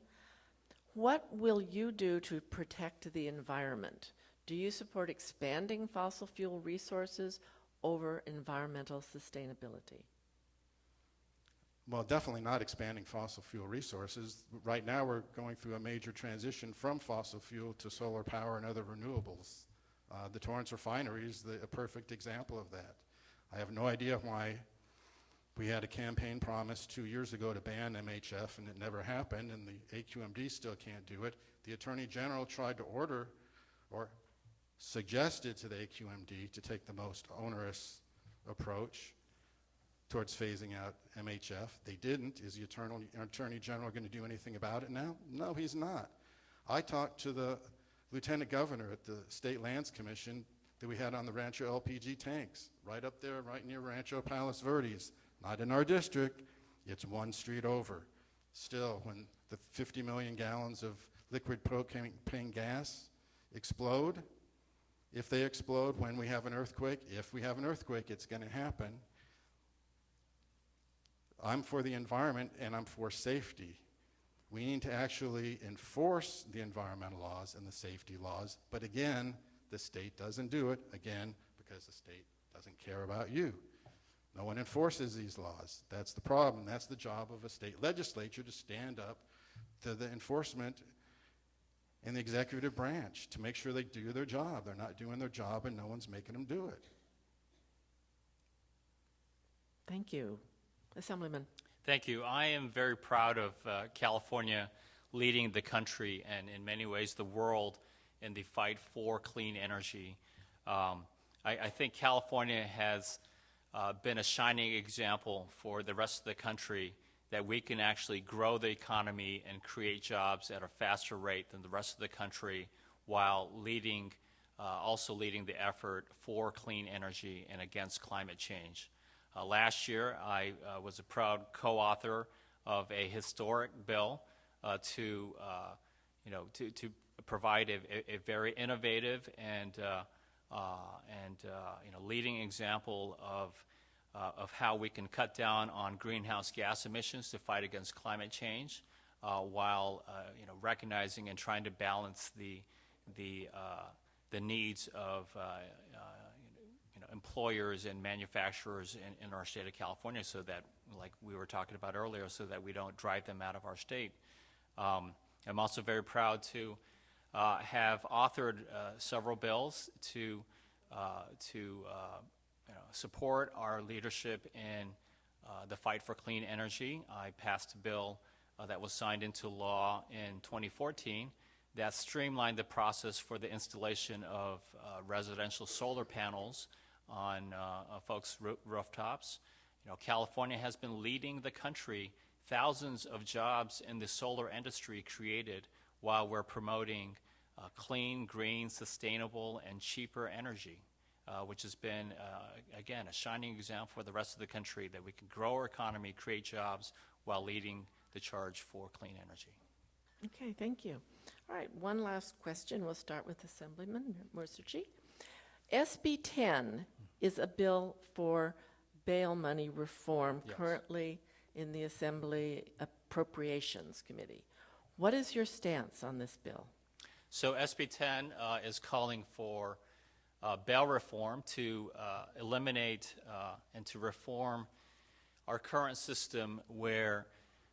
What will you do to protect the environment? Do you support expanding fossil fuel resources over environmental sustainability? Well, definitely not expanding fossil fuel resources. Right now we're going through a major transition from fossil fuel to solar power and other renewables. The Torrance refinery is a perfect example of that. I have no idea why we had a campaign promise 2 years ago to ban MHF, and it never happened, and the AQMD still can't do it. The Attorney General tried to order or suggested to the AQMD to take the most onerous approach towards phasing out MHF. They didn't. Is the Attorney General going to do anything about it now? No, he's not. I talked to the Lieutenant Governor at the State Lands Commission that we had on the Rancho LPG tanks, right up there, right near Rancho Palos Verdes. Not in our district, it's one street over. Still, when the 50 million gallons of liquid propane gas explode, if they explode when we have an earthquake, if we have an earthquake, it's going to happen. I'm for the environment and I'm for safety. We need to actually enforce the environmental laws and the safety laws, but again, the state doesn't do it, again, because the state doesn't care about you. No one enforces these laws. That's the problem. That's the job of a state legislature, to stand up to the enforcement and the executive branch to make sure they do their job. They're not doing their job and no one's making them do it. Thank you. Assemblyman. Thank you. I am very proud of California leading the country and in many ways the world in the fight for clean energy. I think California has been a shining example for the rest of the country that we can actually grow the economy and create jobs at a faster rate than the rest of the country, while also leading the effort for clean energy and against climate change. Last year, I was a proud co-author of a historic bill to provide a very innovative and leading example of how we can cut down on greenhouse gas emissions to fight against climate change, while recognizing and trying to balance the needs of employers and manufacturers in our state of California, so that, like we were talking about earlier, so that we don't drive them out of our state. I'm also very proud to have authored several bills to support our leadership in the fight for clean energy. I passed a bill that was signed into law in 2014 that streamlined the process for the installation of residential solar panels on folks' rooftops. You know, California has been leading the country. Thousands of jobs in the solar industry created while we're promoting clean, green, sustainable, and cheaper energy, which has been, again, a shining example for the rest of the country that we can grow our economy, create jobs, while leading the charge for clean energy. Okay, thank you. All right, one last question. We'll start with Assemblyman Mursucci. SB 10 is a bill for bail money reform, Yes. currently in the Assembly Appropriations Committee. What is your stance on this bill? So SB 10 is calling for bail reform to eliminate and to reform our current system where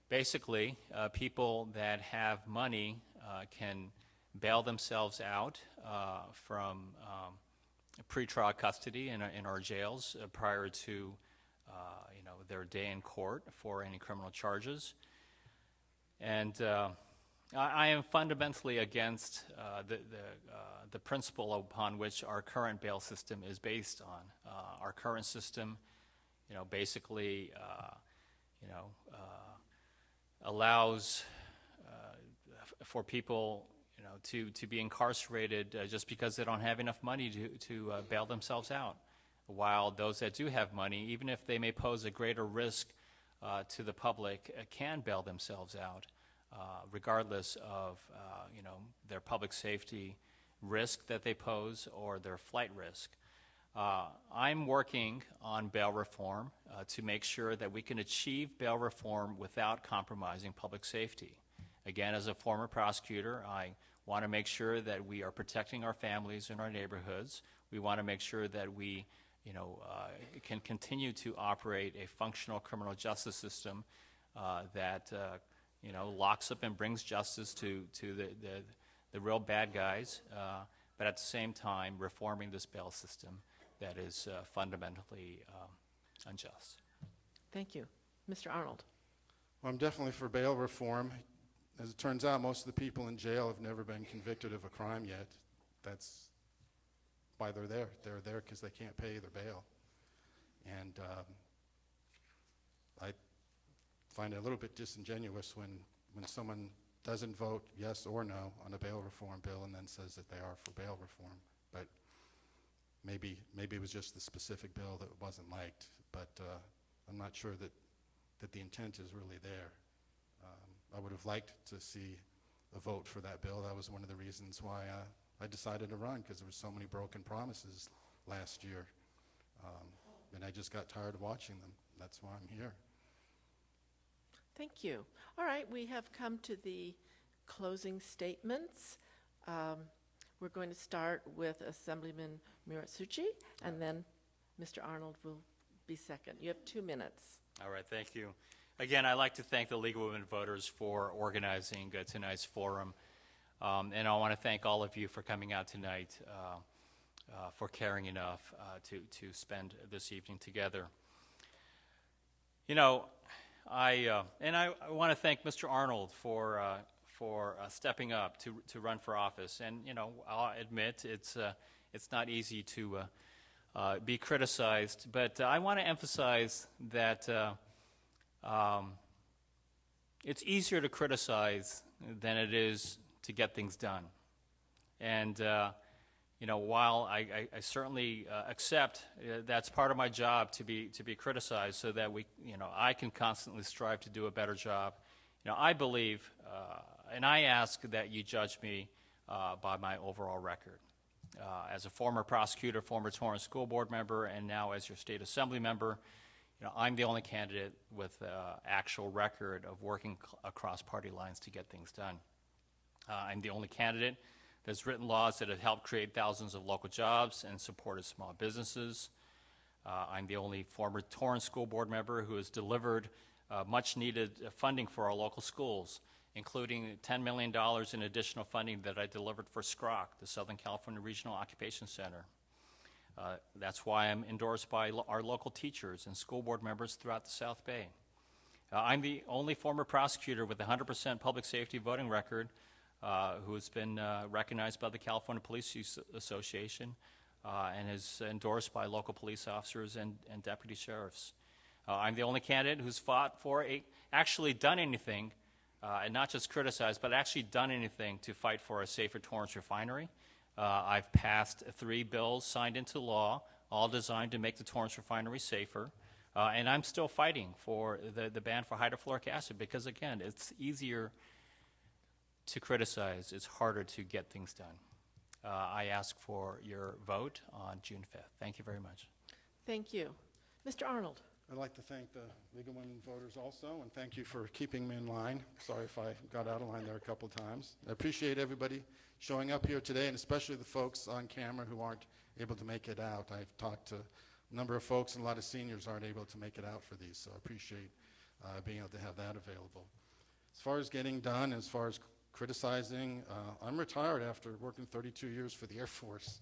basically people that have money can bail themselves out from pretrial custody in our jails prior to their day in court for any criminal charges. And I am fundamentally against the principle upon which our current bail system is based on. Our current system, basically, allows for people, to be incarcerated just because they don't have enough money to bail themselves out. While those that do have money, even if they may pose a greater risk to the public, can bail themselves out, regardless of their public safety risk that they pose or their flight risk. I'm working on bail reform to make sure that we can achieve bail reform without compromising public safety. Again, as a former prosecutor, I want to make sure that we are protecting our families in our neighborhoods. We want to make sure that we can continue to operate a functional criminal justice system that locks up and brings justice to the real bad guys, but at the same time reforming this bail system that is fundamentally unjust. Thank you. Mr. Arnold. Well, I'm definitely for bail reform. As it turns out, most of the people in jail have never been convicted of a crime yet. That's why they're there. They're there because they can't pay their bail. And I find it a little bit disingenuous when someone doesn't vote yes or no on a bail reform bill and then says that they are for bail reform. But maybe it was just the specific bill that wasn't liked. But I'm not sure that the intent is really there. I would have liked to see a vote for that bill. That was one of the reasons why I decided to run, because there were so many broken promises last year. And I just got tired of watching them. That's why I'm here. Thank you. All right, we have come to the closing statements. We're going to start with Assemblyman Mursucci, and then Mr. Arnold will be second. You have 2 minutes. All right, thank you. Again, I'd like to thank the League of Women Voters for organizing tonight's forum. And I want to thank all of you for coming out tonight, for caring enough to spend this evening together. I want to thank Mr. Arnold for stepping up to run for office. And I'll admit it's not easy to be criticized, but I want to emphasize that it's easier to criticize than it is to get things done. And while I certainly accept that's part of my job to be criticized, so that I can constantly strive to do a better job. I believe, and I ask that you judge me by my overall record. As a former prosecutor, former Torrance school board member, and now as your state assembly member, I'm the only candidate with actual record of working across party lines to get things done. I'm the only candidate that's written laws that have helped create thousands of local jobs and supported small businesses. I'm the only former Torrance school board member who has delivered much-needed funding for our local schools, including $10 million in additional funding that I delivered for SCROC, the Southern California Regional Occupation Center. That's why I'm endorsed by our local teachers and school board members throughout the South Bay. I'm the only former prosecutor with a 100% public safety voting record who has been recognized by the California Police Use Association and is endorsed by local police officers and deputy sheriffs. I'm the only candidate who's fought for actually done anything, and not just criticized, but actually done anything to fight for a safer Torrance refinery. I've passed 3 bills signed into law, all designed to make the Torrance refinery safer. And I'm still fighting for the ban for hydrofluoric acid because, again, it's easier to criticize. It's harder to get things done. I ask for your vote on June 5th. Thank you very much. Thank you. Mr. Arnold. I'd like to thank the League of Women Voters also, and thank you for keeping me in line. Sorry if I got out of line there a couple of times. I appreciate everybody showing up here today, and especially the folks on camera who aren't able to make it out. I've talked to a number of folks, and a lot of seniors aren't able to make it out for these, so I appreciate being able to have that available. As far as getting done, as far as criticizing, I'm retired after working 32 years for the Air Force,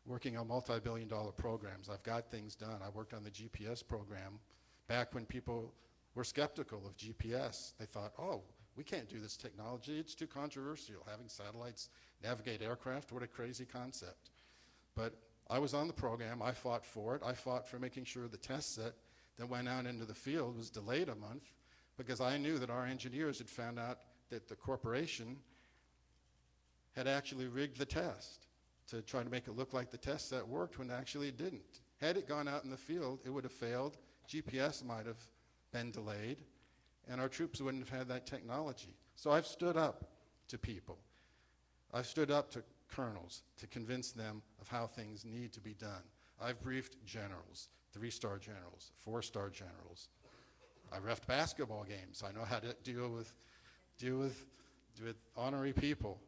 working on multi-billion-dollar programs. I've got things done. I worked on the GPS program back when people were skeptical of GPS. They thought, oh, we can't do this technology. It's too controversial. Having satellites navigate aircraft, what a crazy concept. But I was on the program. I fought for it. I fought for making sure the test set that went out into the field was delayed a month because I knew that our engineers had found out that the corporation had actually rigged the test to try to make it look like the test set worked when actually it didn't. Had it gone out in the field, it would have failed. GPS might have been delayed, and our troops wouldn't have had that technology. So I've stood up to people. I've stood up to colonels to convince them of how things need to be done. I've briefed generals, 3-star generals, 4-star generals. I reffed basketball games. I know how to deal with honorary people.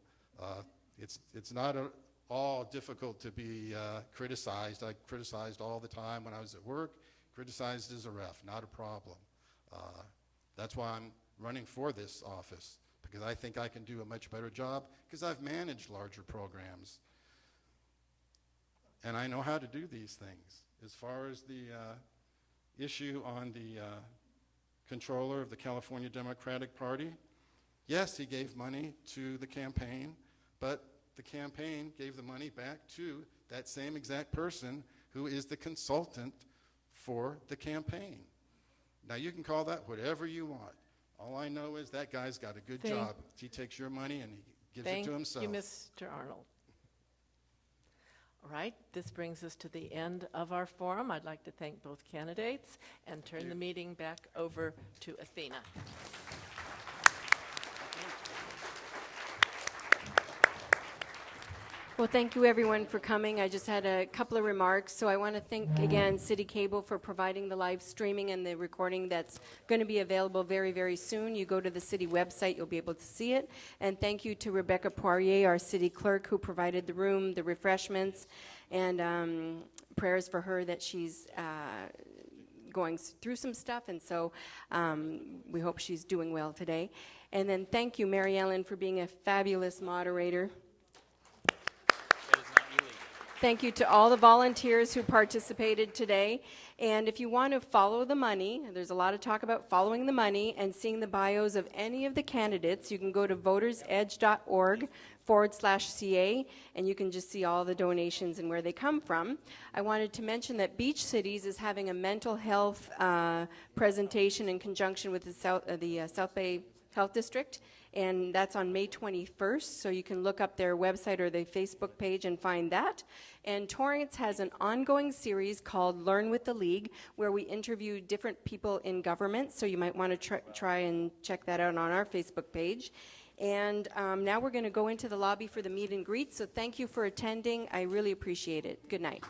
It's not at all difficult to be criticized. I criticized all the time when I was at work. Criticized as a ref, not a problem. That's why I'm running for this office, because I think I can do a much better job, because I've managed larger programs. And I know how to do these things. As far as the issue on the controller of the California Democratic Party, yes, he gave money to the campaign, but the campaign gave the money back to that same exact person who is the consultant for the campaign. Now, you can call that whatever you want. All I know is that guy's got a good job. He takes your money and he gives it to himself. Thank you, Mr. Arnold. All right, this brings us to the end of our forum. I'd like to thank both candidates and turn the meeting back over to Athena. Well, thank you everyone for coming. I just had a couple of remarks. So I want to thank again City Cable for providing the live streaming and the recording that's going to be available very, very soon. You go to the city website, you'll be able to see it. And thank you to Rebecca Poirier, our city clerk, who provided the room, the refreshments, and prayers for her that she's going through some stuff, and so we hope she's doing well today. And then thank you, Mary Ellen, for being a fabulous moderator. Thank you to all the volunteers who participated today. And if you want to follow the money, there's a lot of talk about following the money and seeing the bios of any of the candidates. You can go to votersedge.org/CA, and you can just see all the donations and where they come from. I wanted to mention that Beach Cities is having a mental health presentation in conjunction with the South Bay Health District, and that's on May 21st, so you can look up their website or their Facebook page and find that. And Torrance has an ongoing series called Learn with the League, where we interview different people in government, so you might want to try and check that out on our Facebook page. And now we're going to go into the lobby for the meet and greet, so thank you for attending. I really appreciate it. Good night.